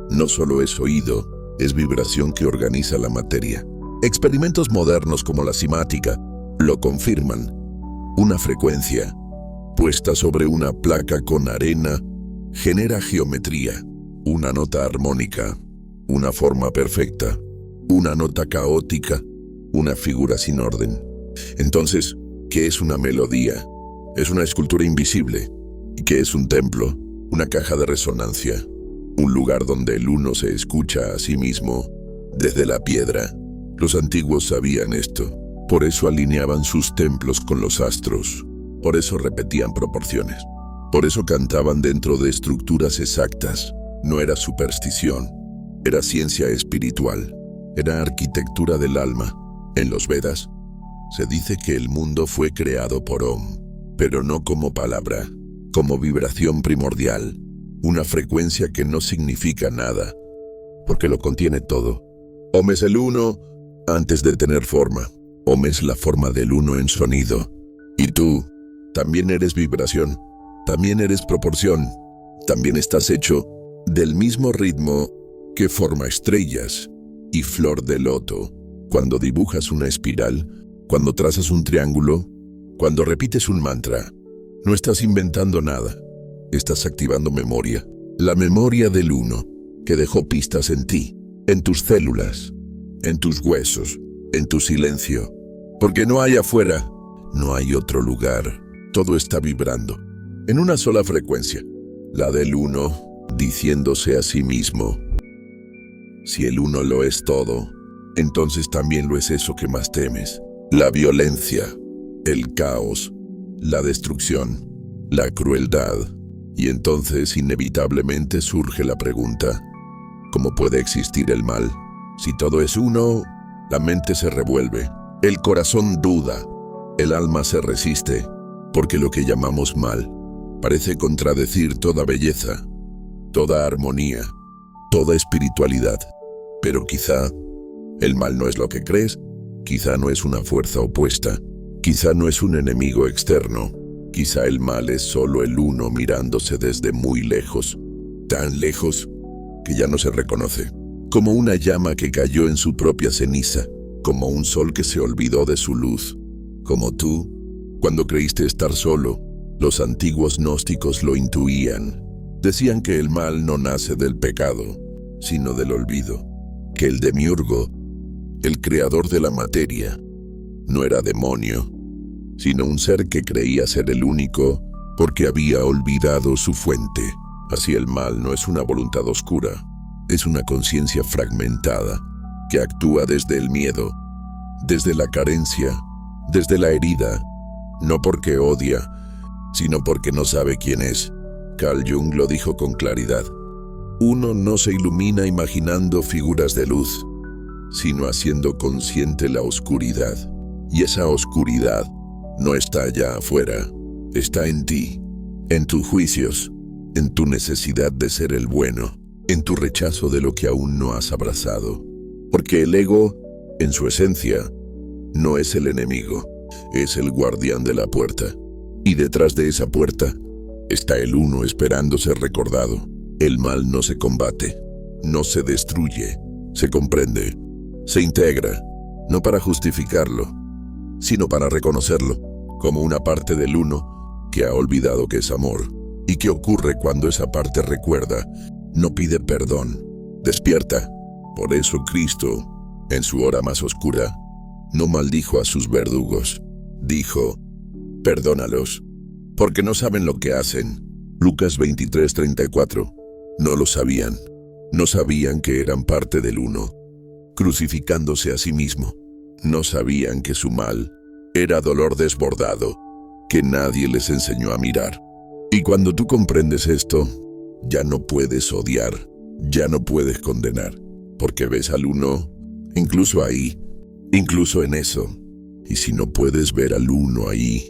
S1: no solo es oído, es vibración que organiza la materia. Experimentos modernos como la cimática lo confirman. Una frecuencia puesta sobre una placa con arena genera geometría, una nota armónica, una forma perfecta, una nota caótica, una figura sin orden. Entonces, ¿qué es una melodía? Es una escultura invisible. ¿Y qué es un templo? Una caja de resonancia, un lugar donde el uno se escucha a sí mismo desde la piedra. Los antiguos sabían esto, por eso alineaban sus templos con los astros, por eso repetían proporciones, por eso cantaban dentro de estructuras exactas. No era superstición, era ciencia espiritual, era arquitectura del alma. En los Vedas se dice que el mundo fue creado por Om, pero no como palabra, como vibración primordial, una frecuencia que no significa nada, porque lo contiene todo. Om es el uno antes de tener forma. Om es la forma del uno en sonido. Y tú también eres vibración, también eres proporción, también estás hecho del mismo ritmo que forma estrellas y flor de loto. Cuando dibujas una espiral, cuando trazas un triángulo, cuando repites un mantra, no estás inventando nada, estás activando memoria. La memoria del uno, que dejó pistas en ti, en tus células, en tus huesos, en tu silencio. Porque no hay afuera, no hay otro lugar. Todo está vibrando en una sola frecuencia, la del uno, diciéndose a sí mismo. Si el uno lo es todo, entonces también lo es eso que más temes. La violencia, el caos, la destrucción, la crueldad. Y entonces inevitablemente surge la pregunta, ¿cómo puede existir el mal? Si todo es uno, la mente se revuelve, el corazón duda, el alma se resiste, porque lo que llamamos mal parece contradecir toda belleza, toda armonía, toda espiritualidad. Pero quizá el mal no es lo que crees, quizá no es una fuerza opuesta, Quizá no es un enemigo externo, quizá el mal es solo el uno mirándose desde muy lejos, tan lejos que ya no se reconoce, como una llama que cayó en su propia ceniza, como un sol que se olvidó de su luz, como tú, cuando creíste estar solo. Los antiguos gnósticos lo intuían. Decían que el mal no nace del pecado, sino del olvido, que el demiurgo, el creador de la materia, no era demonio, sino un ser que creía ser el único porque había olvidado su fuente. Así el mal no es una voluntad oscura, es una conciencia fragmentada que actúa desde el miedo, desde la carencia, desde la herida, no porque odia, sino porque no sabe quién es. Carl Jung lo dijo con claridad. Uno no se ilumina imaginando figuras de luz, sino haciendo consciente la oscuridad. Y esa oscuridad no está allá afuera, está en ti, en tus juicios, en tu necesidad de ser el bueno, en tu rechazo de lo que aún no has abrazado. Porque el ego, en su esencia, no es el enemigo, es el guardián de la puerta. Y detrás de esa puerta está el uno esperando ser recordado. El mal no se combate, no se destruye, se comprende, se integra, no para justificarlo, sino para reconocerlo como una parte del uno que ha olvidado que es amor. ¿Y qué ocurre cuando esa parte recuerda? No pide perdón, despierta. Por eso Cristo, en su hora más oscura, no maldijo a sus verdugos. Dijo: perdónalos, porque no saben lo que hacen. Lucas 23:34. No lo sabían. No sabían que eran parte del uno, crucificándose a sí mismo. No sabían que su mal era dolor desbordado, que nadie les enseñó a mirar. Y cuando tú comprendes esto, ya no puedes odiar, ya no puedes condenar, porque ves al uno, incluso ahí, incluso en eso. Y si no puedes ver al uno ahí,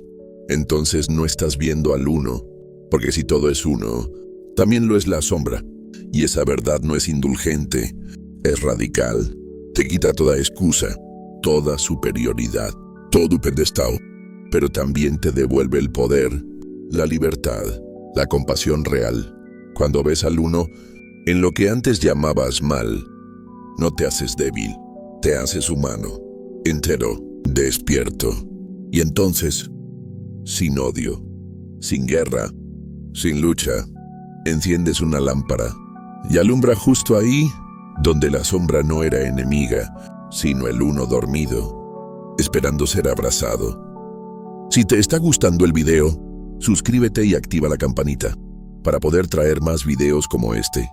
S1: entonces no estás viendo al uno, porque si todo es uno, también lo es la sombra. Y esa verdad no es indulgente, es radical. Te quita toda excusa, toda superioridad, todo pedestal, pero también te devuelve el poder, la libertad, la compasión real. Cuando ves al uno, en lo que antes llamabas mal, no te haces débil, te haces humano, entero, despierto. Y entonces, sin odio, sin guerra, sin lucha, enciendes una lámpara y alumbra justo ahí donde la sombra no era enemiga, sino el uno dormido, esperando ser abrazado. Si te está gustando el video, suscríbete y activa la campanita para poder traer más videos como este.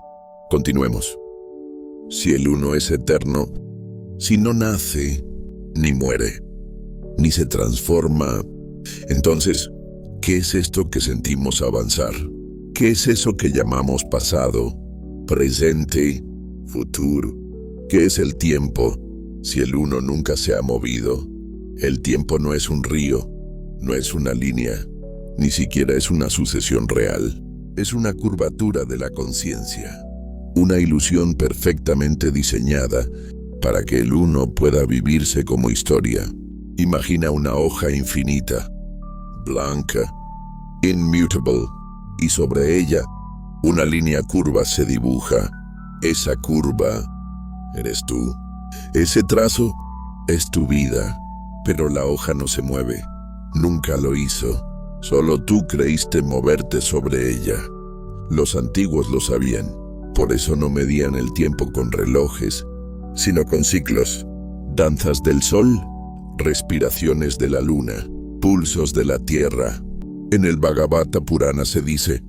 S1: Continuemos. Si el uno es eterno, si no nace, ni muere, ni se transforma, entonces, ¿qué es esto que sentimos avanzar? ¿Qué es eso que llamamos pasado, presente, futuro? ¿Qué es el tiempo si el uno nunca se ha movido? El tiempo no es un río, no es una línea, ni siquiera es una sucesión real. Es una curvatura de la conciencia, una ilusión perfectamente diseñada para que el uno pueda vivirse como historia. Imagina una hoja infinita, blanca, inmutable, y sobre ella una línea curva se dibuja. Esa curva eres tú. Ese trazo es tu vida, pero la hoja no se mueve. Nunca lo hizo. Solo tú creíste moverte sobre ella. Los antiguos lo sabían. Por eso no medían el tiempo con relojes, sino con ciclos. Danzas del sol, respiraciones de la luna, pulsos de la tierra. En el Bhagavata Purana se dice: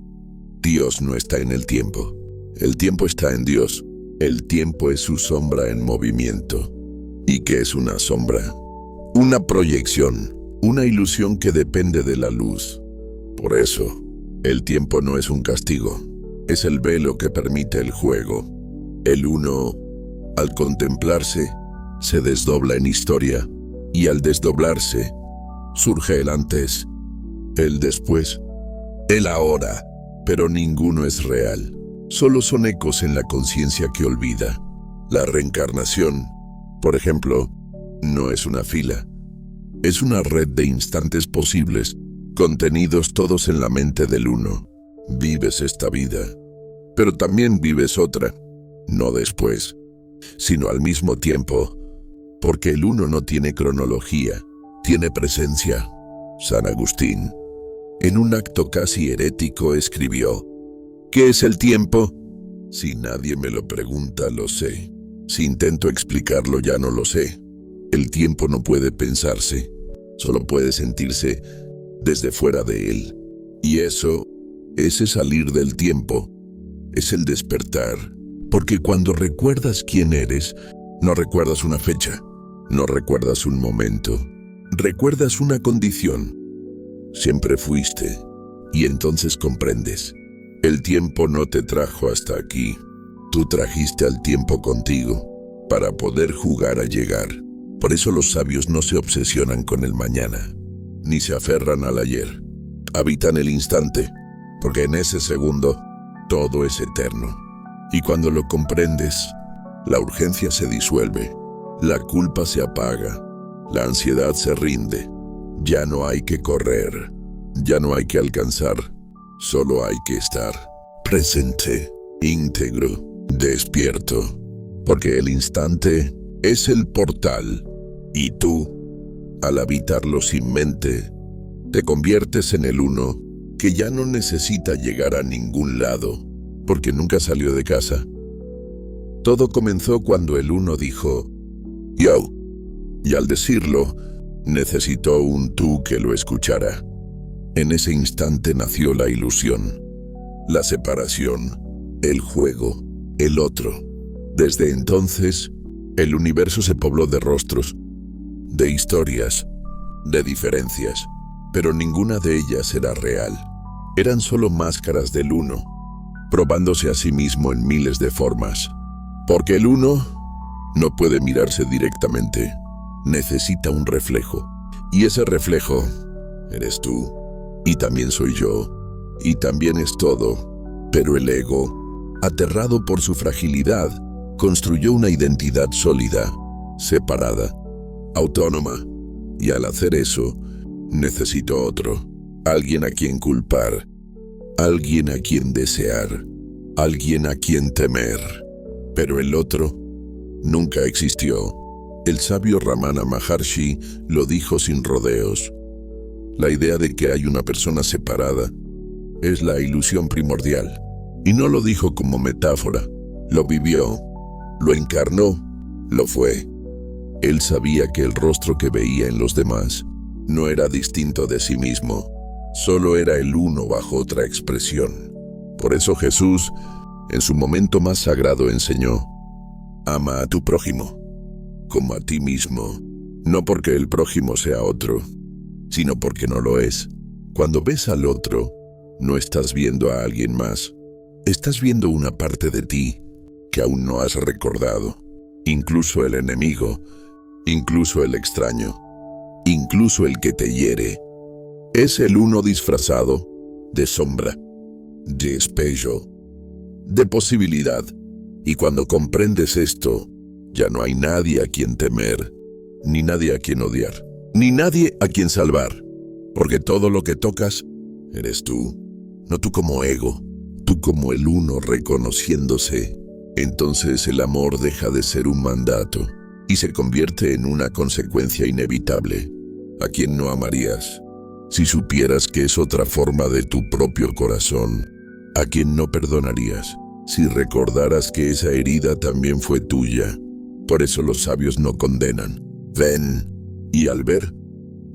S1: Dios no está en el tiempo está en Dios. El tiempo es su sombra en movimiento. ¿Y qué es una sombra? Una proyección, una ilusión que depende de la luz. Por eso, el tiempo no es un castigo, es el velo que permite el juego. El uno, al contemplarse, se desdobla en historia, y al desdoblarse, surge el antes, el después, el ahora, pero ninguno es real. Solo son ecos en la conciencia que olvida. La reencarnación, por ejemplo, no es una fila, Es una red de instantes posibles, contenidos todos en la mente del uno. Vives esta vida, pero también vives otra, no después, sino al mismo tiempo, porque el uno no tiene cronología, tiene presencia. San Agustín, en un acto casi herético, escribió: ¿qué es el tiempo? Si nadie me lo pregunta, lo sé. Si intento explicarlo, ya no lo sé. El tiempo no puede pensarse, solo puede sentirse desde fuera de él. Y ese salir del tiempo, es el despertar. Porque cuando recuerdas quién eres, no recuerdas una fecha, no recuerdas un momento, recuerdas una condición. Siempre fuiste, y entonces comprendes. El tiempo no te trajo hasta aquí. Tú trajiste al tiempo contigo, para poder jugar a llegar. Por eso los sabios no se obsesionan con el mañana, ni se aferran al ayer. Habitan el instante, porque en ese segundo, todo es eterno. Y cuando lo comprendes, la urgencia se disuelve, la culpa se apaga, la ansiedad se rinde. Ya no hay que correr, ya no hay que alcanzar, solo hay que estar presente, íntegro, despierto, porque el instante es el portal, y tú, al habitarlo sin mente, te conviertes en el uno que ya no necesita llegar a ningún lado, porque nunca salió de casa. Todo comenzó cuando el uno dijo, yo, y al decirlo, necesitó un tú que lo escuchara. En ese instante nació la ilusión, la separación, el juego, el otro. Desde entonces, el universo se pobló de rostros, de historias, de diferencias, pero ninguna de ellas era real. Eran solo máscaras del uno, probándose a sí mismo en miles de formas. Porque el uno no puede mirarse directamente, necesita un reflejo. Y ese reflejo eres tú, y también soy yo, y también es todo. Pero el ego, aterrado por su fragilidad, construyó una identidad sólida, separada, autónoma, y al hacer eso, necesitó otro, alguien a quien culpar, alguien a quien desear, alguien a quien temer. Pero el otro nunca existió. El sabio Ramana Maharshi lo dijo sin rodeos. La idea de que hay una persona separada es la ilusión primordial. Y no lo dijo como metáfora, lo vivió, lo encarnó, lo fue. Él sabía que el rostro que veía en los demás no era distinto de sí mismo, solo era el uno bajo otra expresión. Por eso Jesús, en su momento más sagrado, enseñó: ama a tu prójimo como a ti mismo, no porque el prójimo sea otro, sino porque no lo es. Cuando ves al otro, no estás viendo a alguien más, estás viendo una parte de ti que aún no has recordado. Incluso el enemigo, incluso el extraño, incluso el que te hiere, es el uno disfrazado de sombra, de espejo, de posibilidad. Y cuando comprendes esto, ya no hay nadie a quien temer, ni nadie a quien odiar, ni nadie a quien salvar, porque todo lo que tocas eres tú, no tú como ego, tú como el uno reconociéndose. Entonces el amor deja de ser un mandato y se convierte en una consecuencia inevitable. ¿A quién no amarías si supieras que es otra forma de tu propio corazón? ¿A quién no perdonarías si recordaras que esa herida también fue tuya? Por eso los sabios no condenan, ven, y al ver,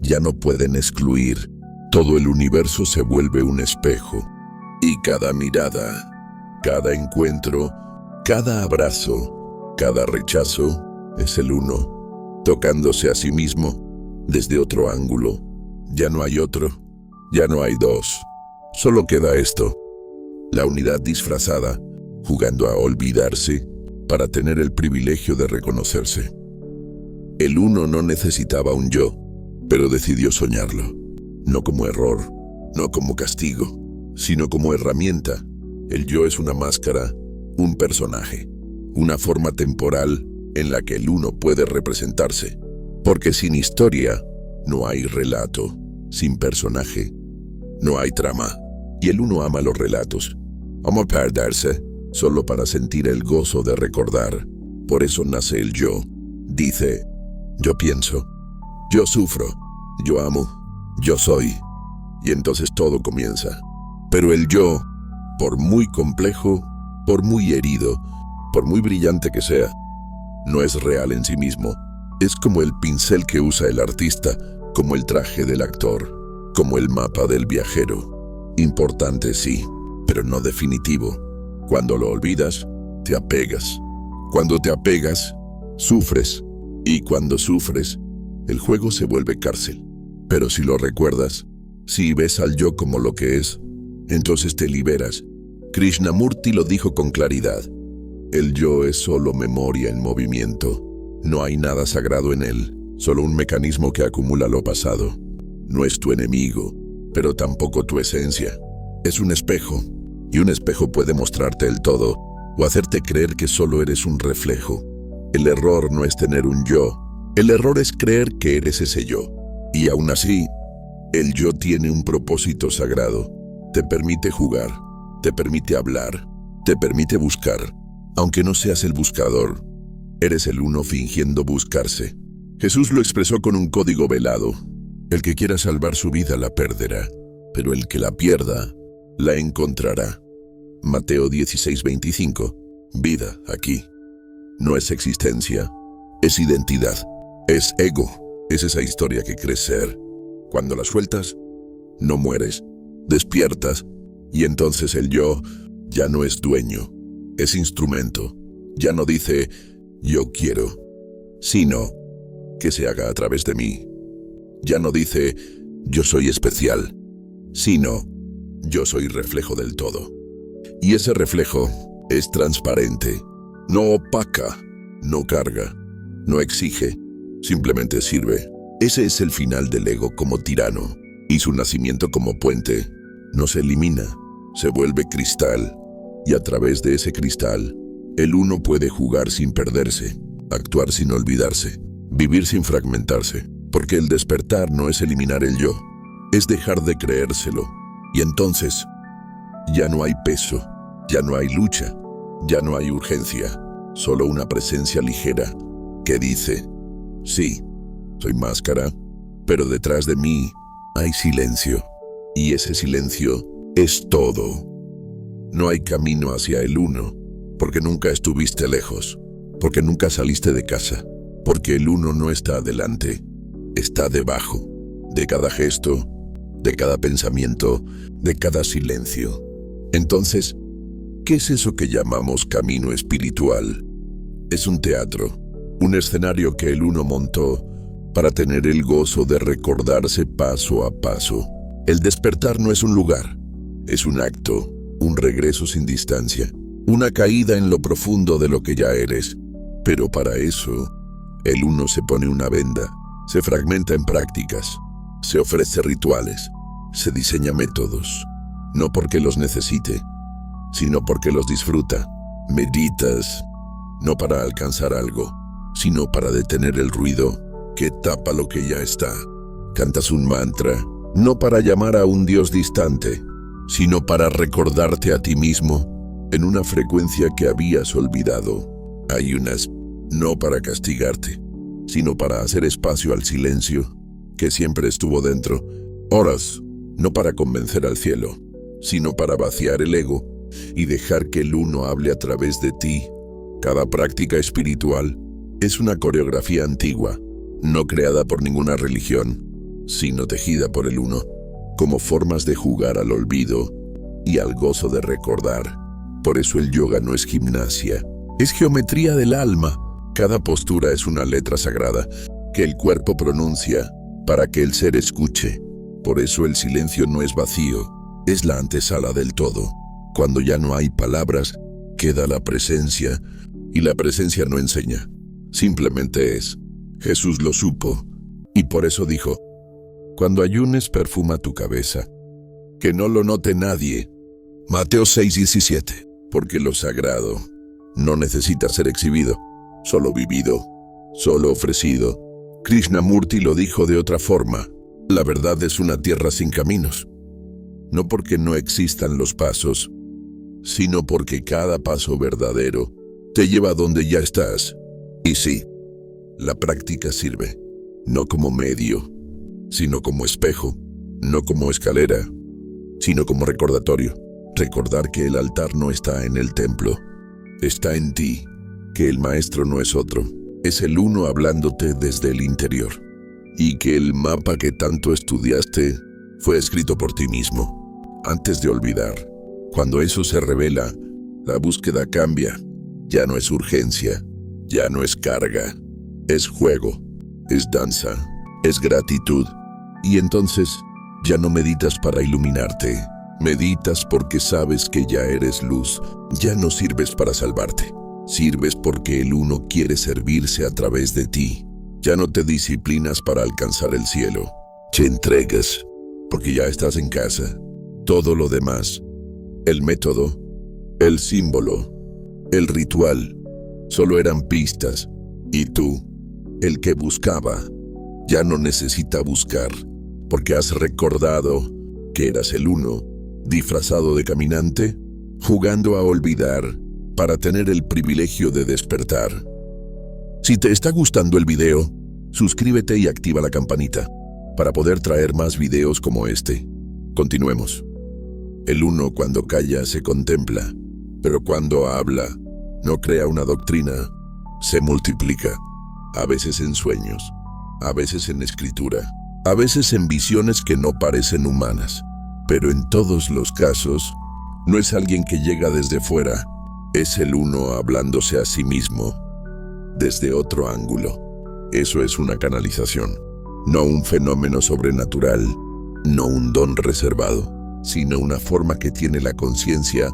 S1: ya no pueden excluir. Todo el universo se vuelve un espejo, y cada mirada, cada encuentro, cada abrazo, cada rechazo, es el uno, tocándose a sí mismo desde otro ángulo. Ya no hay otro, ya no hay dos, solo queda esto, la unidad disfrazada, jugando a olvidarse para tener el privilegio de reconocerse. El uno no necesitaba un yo, pero decidió soñarlo, no como error, no como castigo, sino como herramienta. El yo es una máscara, un personaje, una forma temporal en la que el uno puede representarse, porque sin historia No hay relato sin personaje. No hay trama. Y el uno ama los relatos. Ama perderse solo para sentir el gozo de recordar. Por eso nace el yo. Dice, yo pienso, yo sufro, yo amo, yo soy. Y entonces todo comienza. Pero el yo, por muy complejo, por muy herido, por muy brillante que sea, no es real en sí mismo. Es como el pincel que usa el artista, como el traje del actor, como el mapa del viajero. Importante sí, pero no definitivo. Cuando lo olvidas, te apegas. Cuando te apegas, sufres. Y cuando sufres, el juego se vuelve cárcel. Pero si lo recuerdas, si ves al yo como lo que es, entonces te liberas. Krishnamurti lo dijo con claridad. El yo es solo memoria en movimiento. No hay nada sagrado en él, solo un mecanismo que acumula lo pasado. No es tu enemigo, pero tampoco tu esencia. Es un espejo, y un espejo puede mostrarte el todo, o hacerte creer que solo eres un reflejo. El error no es tener un yo, el error es creer que eres ese yo. Y aún así, el yo tiene un propósito sagrado. Te permite jugar, te permite hablar, te permite buscar. Aunque no seas el buscador, eres el uno fingiendo buscarse. Jesús lo expresó con un código velado. El que quiera salvar su vida la perderá, pero el que la pierda, la encontrará. Mateo 16:25. Vida aquí. No es existencia, es identidad, es ego, es esa historia que crees ser. Cuando la sueltas, no mueres, despiertas, y entonces el yo ya no es dueño, es instrumento. Ya no dice, yo quiero, sino que se haga a través de mí. Ya no dice, yo soy especial, sino yo soy reflejo del todo. Y ese reflejo es transparente, no opaca, no carga, no exige, simplemente sirve. Ese es el final del ego como tirano, y su nacimiento como puente. No se elimina, se vuelve cristal, y a través de ese cristal, el uno puede jugar sin perderse, actuar sin olvidarse, vivir sin fragmentarse, porque el despertar no es eliminar el yo, es dejar de creérselo, y entonces ya no hay peso, ya no hay lucha, ya no hay urgencia, solo una presencia ligera que dice, sí, soy máscara, pero detrás de mí hay silencio, y ese silencio es todo. No hay camino hacia el uno, porque nunca estuviste lejos, porque nunca saliste de casa, porque el uno no está adelante, está debajo de cada gesto, de cada pensamiento, de cada silencio. Entonces, ¿qué es eso que llamamos camino espiritual? Es un teatro, un escenario que el uno montó para tener el gozo de recordarse paso a paso. El despertar no es un lugar, es un acto, un regreso sin distancia, una caída en lo profundo de lo que ya eres. Pero para eso, el uno se pone una venda, se fragmenta en prácticas, se ofrece rituales, se diseña métodos, no porque los necesite, sino porque los disfruta. Meditas, no para alcanzar algo, sino para detener el ruido que tapa lo que ya está. Cantas un mantra, no para llamar a un Dios distante, sino para recordarte a ti mismo en una frecuencia que habías olvidado. Ayunas, no para castigarte, sino para hacer espacio al silencio que siempre estuvo dentro. Oras, no para convencer al cielo, sino para vaciar el ego y dejar que el uno hable a través de ti. Cada práctica espiritual es una coreografía antigua, no creada por ninguna religión, sino tejida por el uno, como formas de jugar al olvido y al gozo de recordar. Por eso el yoga no es gimnasia, es geometría del alma. Cada postura es una letra sagrada que el cuerpo pronuncia para que el ser escuche. Por eso el silencio no es vacío, es la antesala del todo. Cuando ya no hay palabras, queda la presencia, y la presencia no enseña, simplemente es. Jesús lo supo, y por eso dijo, cuando ayunes perfuma tu cabeza, que no lo note nadie. Mateo 6:17, porque lo sagrado no necesita ser exhibido, solo vivido, solo ofrecido. Krishnamurti lo dijo de otra forma: la verdad es una tierra sin caminos. No porque no existan los pasos, sino porque cada paso verdadero te lleva a donde ya estás. Y sí, la práctica sirve, no como medio, sino como espejo, no como escalera, sino como recordatorio. Recordar que el altar no está en el templo, está en ti, que el maestro no es otro, es el uno hablándote desde el interior, y que el mapa que tanto estudiaste fue escrito por ti mismo. Antes de olvidar, cuando eso se revela, la búsqueda cambia. Ya no es urgencia, ya no es carga, es juego, es danza, es gratitud. Y entonces ya no meditas para iluminarte, meditas porque sabes que ya eres luz. Ya no sirves para salvarte, sirves porque el uno quiere servirse a través de ti. Ya no te disciplinas para alcanzar el cielo, te entregas porque ya estás en casa. Todo lo demás, el método, el símbolo, el ritual, solo eran pistas. Y tú, el que buscaba, ya no necesita buscar, porque has recordado que eras el uno, disfrazado de caminante, jugando a olvidar para tener el privilegio de despertar. Si te está gustando el video, suscríbete y activa la campanita para poder traer más videos como este. Continuemos. El uno cuando calla se contempla, pero cuando habla, no crea una doctrina, se multiplica. A veces en sueños, a veces en escritura, a veces en visiones que no parecen humanas. Pero en todos los casos, no es alguien que llega desde fuera, es el uno hablándose a sí mismo, desde otro ángulo. Eso es una canalización, no un fenómeno sobrenatural, no un don reservado, sino una forma que tiene la conciencia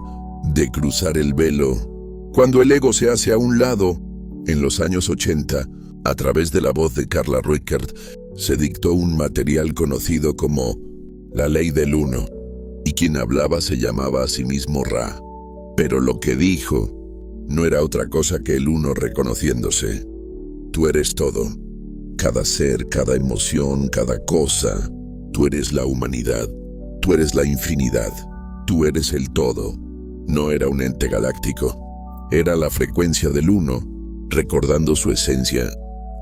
S1: de cruzar el velo. Cuando el ego se hace a un lado, en los años 80, a través de la voz de Carla Rueckert, se dictó un material conocido como la ley del uno, y quien hablaba se llamaba a sí mismo Ra. Pero lo que dijo no era otra cosa que el uno reconociéndose. Tú eres todo, cada ser, cada emoción, cada cosa. Tú eres la humanidad, tú eres la infinidad, tú eres el todo. No era un ente galáctico, era la frecuencia del uno, recordando su esencia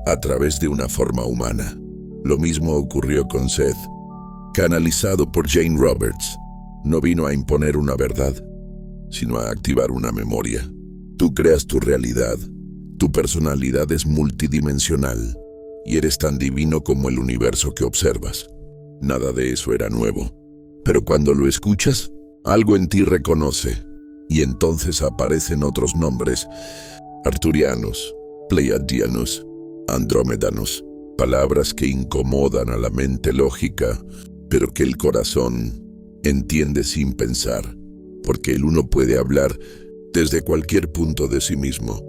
S1: a través de una forma humana. Lo mismo ocurrió con Seth, canalizado por Jane Roberts. No vino a imponer una verdad, sino a activar una memoria. Tú creas tu realidad, tu personalidad es multidimensional y eres tan divino como el universo que observas. Nada de eso era nuevo, pero cuando lo escuchas, algo en ti reconoce, y entonces aparecen otros nombres: arturianos, pleiadianos, andrómedanos, palabras que incomodan a la mente lógica, pero que el corazón entiende sin pensar, porque el uno puede hablar desde cualquier punto de sí mismo,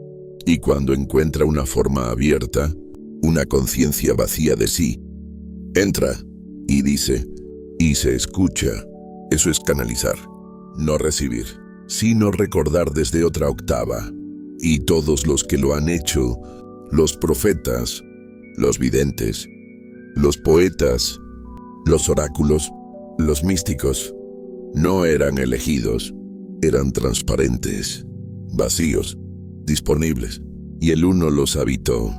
S1: y cuando encuentra una forma abierta, una conciencia vacía de sí, entra y dice, y se escucha. Eso es canalizar, no recibir, sino recordar desde otra octava. Y todos los que lo han hecho, los profetas, los videntes, los poetas, los oráculos, los místicos, no eran elegidos, eran transparentes, vacíos, disponibles, y el uno los habitó,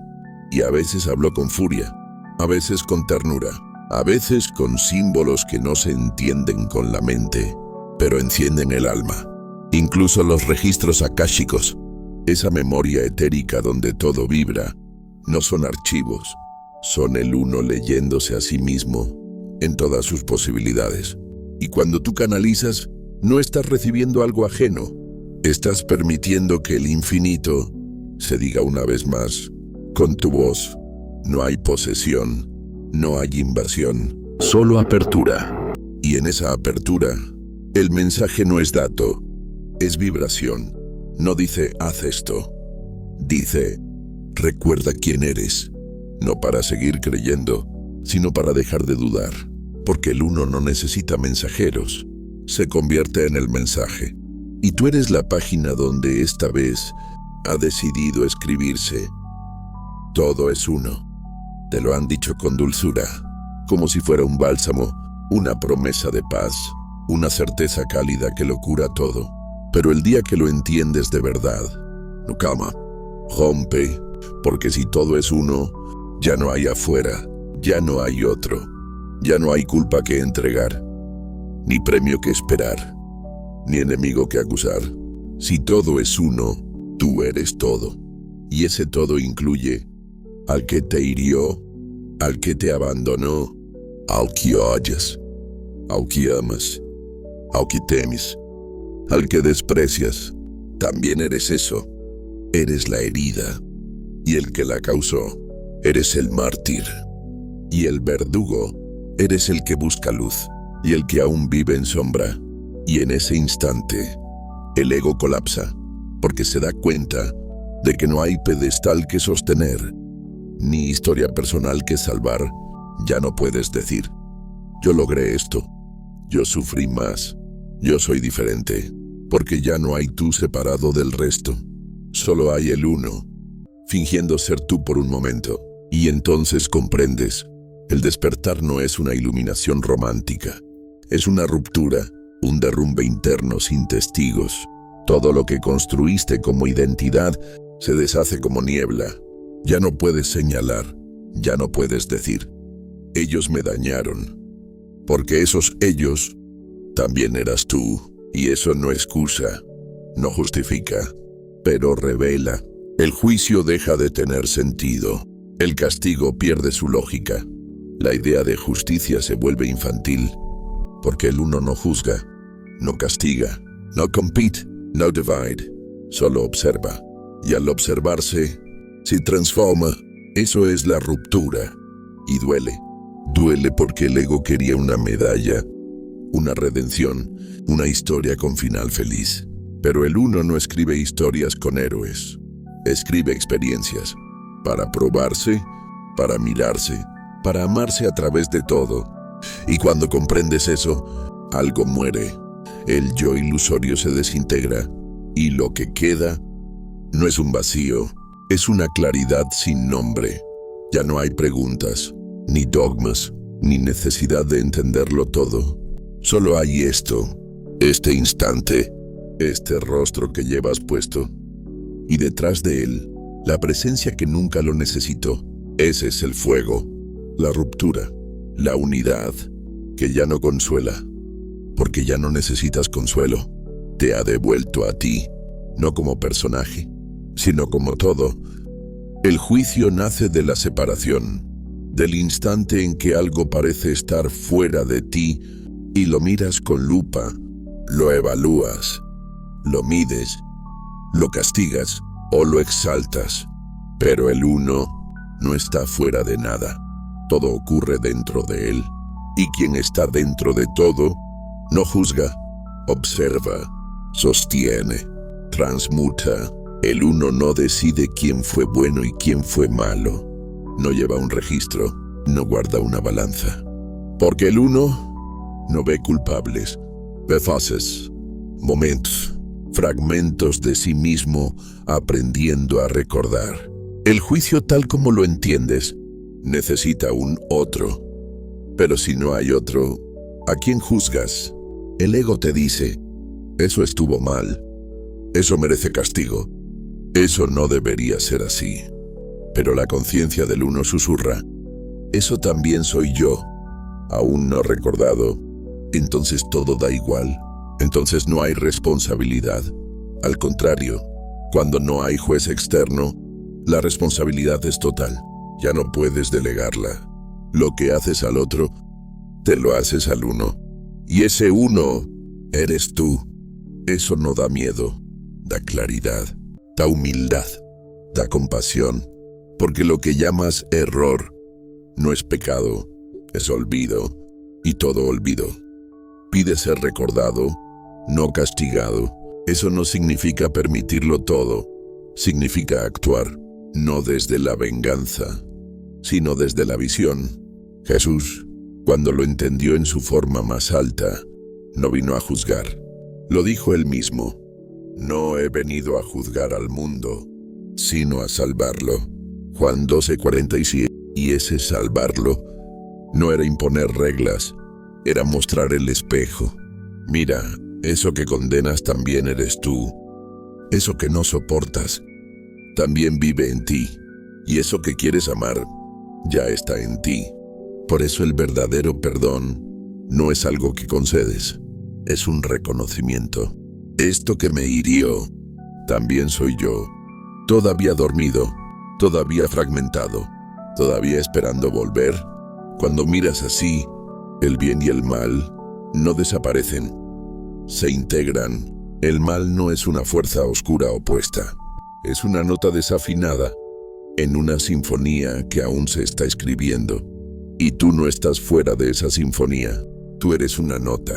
S1: y a veces habló con furia, a veces con ternura, a veces con símbolos que no se entienden con la mente, pero encienden el alma. Incluso los registros akáshicos, esa memoria etérica donde todo vibra, no son archivos, son el uno leyéndose a sí mismo en todas sus posibilidades. Y cuando tú canalizas, no estás recibiendo algo ajeno, estás permitiendo que el infinito se diga una vez más con tu voz. No hay posesión, no hay invasión, solo apertura. Y en esa apertura, el mensaje no es dato, es vibración. No dice, haz esto. Dice, recuerda quién eres. No para seguir creyendo, sino para dejar de dudar. Porque el uno no necesita mensajeros. Se convierte en el mensaje. Y tú eres la página donde esta vez ha decidido escribirse. Todo es uno. Te lo han dicho con dulzura, como si fuera un bálsamo, una promesa de paz, una certeza cálida que lo cura todo. Pero el día que lo entiendes de verdad, no calma, rompe, porque si todo es uno, ya no hay afuera, ya no hay otro, ya no hay culpa que entregar, ni premio que esperar, ni enemigo que acusar. Si todo es uno, tú eres todo. Y ese todo incluye al que te hirió, al que te abandonó, al que odias, al que amas, al que temes, al que desprecias. También eres eso. Eres la herida. Y el que la causó, eres el mártir. Y el verdugo, eres el que busca luz. Y el que aún vive en sombra. Y en ese instante, el ego colapsa, porque se da cuenta de que no hay pedestal que sostener, ni historia personal que salvar. Ya no puedes decir, yo logré esto, yo sufrí más, yo soy diferente, porque ya no hay tú separado del resto. Solo hay el uno, fingiendo ser tú por un momento. Y entonces comprendes, el despertar no es una iluminación romántica, es una ruptura, un derrumbe interno sin testigos. Todo lo que construiste como identidad se deshace como niebla. Ya no puedes señalar, ya no puedes decir, ellos me dañaron, porque esos ellos también eras tú, y eso no excusa, no justifica, pero revela. El juicio deja de tener sentido, el castigo pierde su lógica, la idea de justicia se vuelve infantil, porque el uno no juzga, no castiga, no compite, no divide, solo observa. Y al observarse, se transforma. Eso es la ruptura. Y duele. Duele porque el ego quería una medalla, una redención, una historia con final feliz. Pero el uno no escribe historias con héroes. Escribe experiencias. Para probarse, para mirarse, para amarse a través de todo. Y cuando comprendes eso, algo muere. El yo ilusorio se desintegra. Y lo que queda no es un vacío, es una claridad sin nombre. Ya no hay preguntas, ni dogmas, ni necesidad de entenderlo todo. Solo hay esto, este instante, este rostro que llevas puesto. Y detrás de él, la presencia que nunca lo necesitó. Ese es el fuego, la ruptura, la unidad, que ya no consuela, porque ya no necesitas consuelo. Te ha devuelto a ti, no como personaje, sino como todo. El juicio nace de la separación, del instante en que algo parece estar fuera de ti y lo miras con lupa, lo evalúas, lo mides, lo castigas o lo exaltas. Pero el uno no está fuera de nada, todo ocurre dentro de él. Y quien está dentro de todo, no juzga, observa, sostiene, transmuta. El uno no decide quién fue bueno y quién fue malo. No lleva un registro, no guarda una balanza. Porque el uno no ve culpables, ve fases, momentos, fragmentos de sí mismo aprendiendo a recordar. El juicio tal como lo entiendes necesita un otro. Pero si no hay otro, ¿a quién juzgas? El ego te dice, eso estuvo mal, eso merece castigo, eso no debería ser así. Pero la conciencia del uno susurra, eso también soy yo, aún no recordado. Entonces todo da igual, entonces no hay responsabilidad. Al contrario, cuando no hay juez externo, la responsabilidad es total, ya no puedes delegarla. Lo que haces al otro, te lo haces al uno. Y ese uno eres tú. Eso no da miedo, da claridad, da humildad, da compasión. Porque lo que llamas error no es pecado, es olvido, y todo olvido pide ser recordado, no castigado. Eso no significa permitirlo todo, significa actuar, no desde la venganza, sino desde la visión. Jesús, cuando lo entendió en su forma más alta, no vino a juzgar. Lo dijo él mismo, no he venido a juzgar al mundo, sino a salvarlo. Juan 12:47. Y ese salvarlo no era imponer reglas, era mostrar el espejo. Mira, eso que condenas también eres tú. Eso que no soportas también vive en ti. Y eso que quieres amar ya está en ti. Por eso el verdadero perdón no es algo que concedes, es un reconocimiento. Esto que me hirió también soy yo. Todavía dormido, todavía fragmentado, todavía esperando volver. Cuando miras así, el bien y el mal no desaparecen, se integran. El mal no es una fuerza oscura opuesta, es una nota desafinada en una sinfonía que aún se está escribiendo. Y tú no estás fuera de esa sinfonía, tú eres una nota.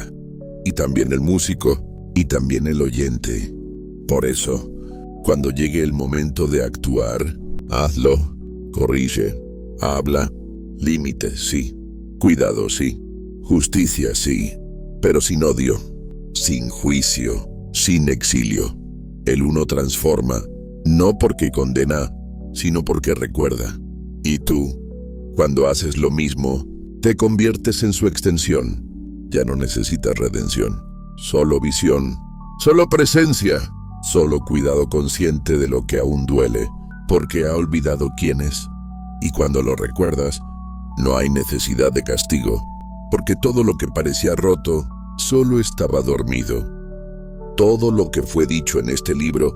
S1: Y también el músico, y también el oyente. Por eso, cuando llegue el momento de actuar, hazlo, corrige, habla, límites sí, cuidado sí, justicia sí, pero sin odio, sin juicio, sin exilio. El uno transforma, no porque condena, sino porque recuerda. Y tú, cuando haces lo mismo, te conviertes en su extensión. Ya no necesitas redención, solo visión, solo presencia, solo cuidado consciente de lo que aún duele, porque ha olvidado quién es. Y cuando lo recuerdas, no hay necesidad de castigo, porque todo lo que parecía roto solo estaba dormido. Todo lo que fue dicho en este libro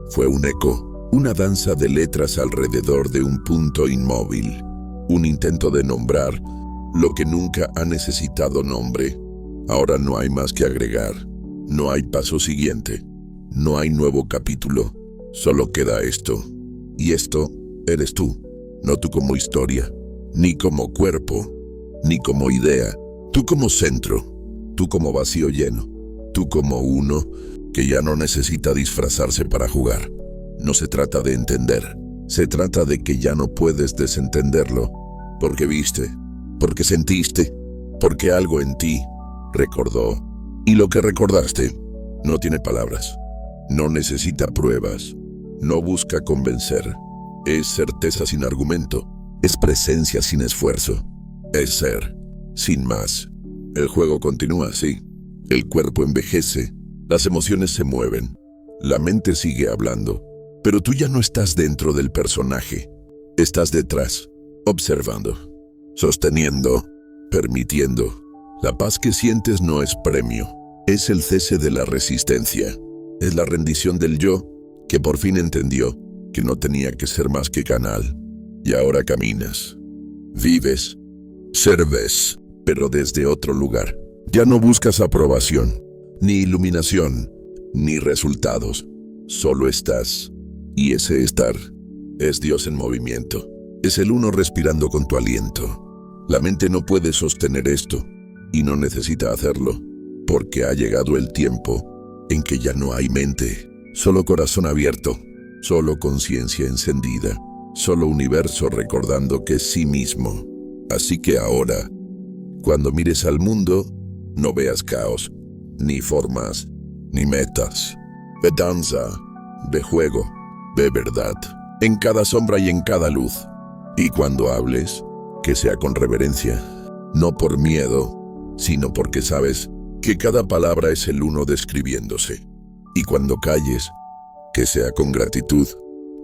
S1: fue un eco, una danza de letras alrededor de un punto inmóvil, un intento de nombrar lo que nunca ha necesitado nombre. Ahora no hay más que agregar, no hay paso siguiente, no hay nuevo capítulo, solo queda esto. Y esto eres tú, no tú como historia, ni como cuerpo, ni como idea, tú como centro, tú como vacío lleno, tú como uno que ya no necesita disfrazarse para jugar. No se trata de entender, se trata de que ya no puedes desentenderlo, porque viste, porque sentiste, porque algo en ti recordó. Y lo que recordaste no tiene palabras, no necesita pruebas, no busca convencer. Es certeza sin argumento, es presencia sin esfuerzo, es ser, sin más. El juego continúa así, el cuerpo envejece, las emociones se mueven, la mente sigue hablando, pero tú ya no estás dentro del personaje, estás detrás, observando, sosteniendo, permitiendo. La paz que sientes no es premio, es el cese de la resistencia, es la rendición del yo que por fin entendió que no tenía que ser más que canal. Y ahora caminas, vives, serves, pero desde otro lugar. Ya no buscas aprobación, ni iluminación, ni resultados. Solo estás. Y ese estar es Dios en movimiento. Es el uno respirando con tu aliento. La mente no puede sostener esto, y no necesita hacerlo, porque ha llegado el tiempo en que ya no hay mente, solo corazón abierto, solo conciencia encendida, solo universo recordando que es sí mismo. Así que ahora, cuando mires al mundo, no veas caos, ni formas, ni metas. Ve danza, ve juego, ve verdad, en cada sombra y en cada luz. Y cuando hables, que sea con reverencia, no por miedo, sino porque sabes que cada palabra es el uno describiéndose. Y cuando calles, que sea con gratitud,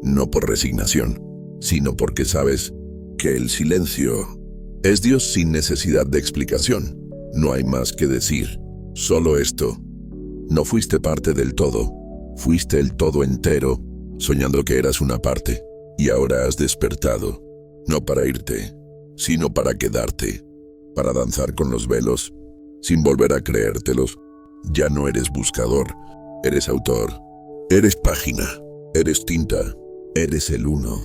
S1: no por resignación, sino porque sabes que el silencio es Dios sin necesidad de explicación. No hay más que decir, solo esto. No fuiste parte del todo, fuiste el todo entero, soñando que eras una parte, y ahora has despertado, no para irte, sino para quedarte, para danzar con los velos, sin volver a creértelos. Ya no eres buscador, eres autor, eres página, eres tinta, eres el uno,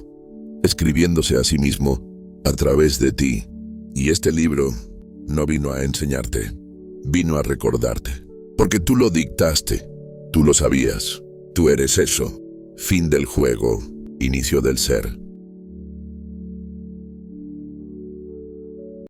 S1: escribiéndose a sí mismo, a través de ti. Y este libro no vino a enseñarte, vino a recordarte, porque tú lo dictaste, tú lo sabías, tú eres eso, fin del juego, inicio del ser.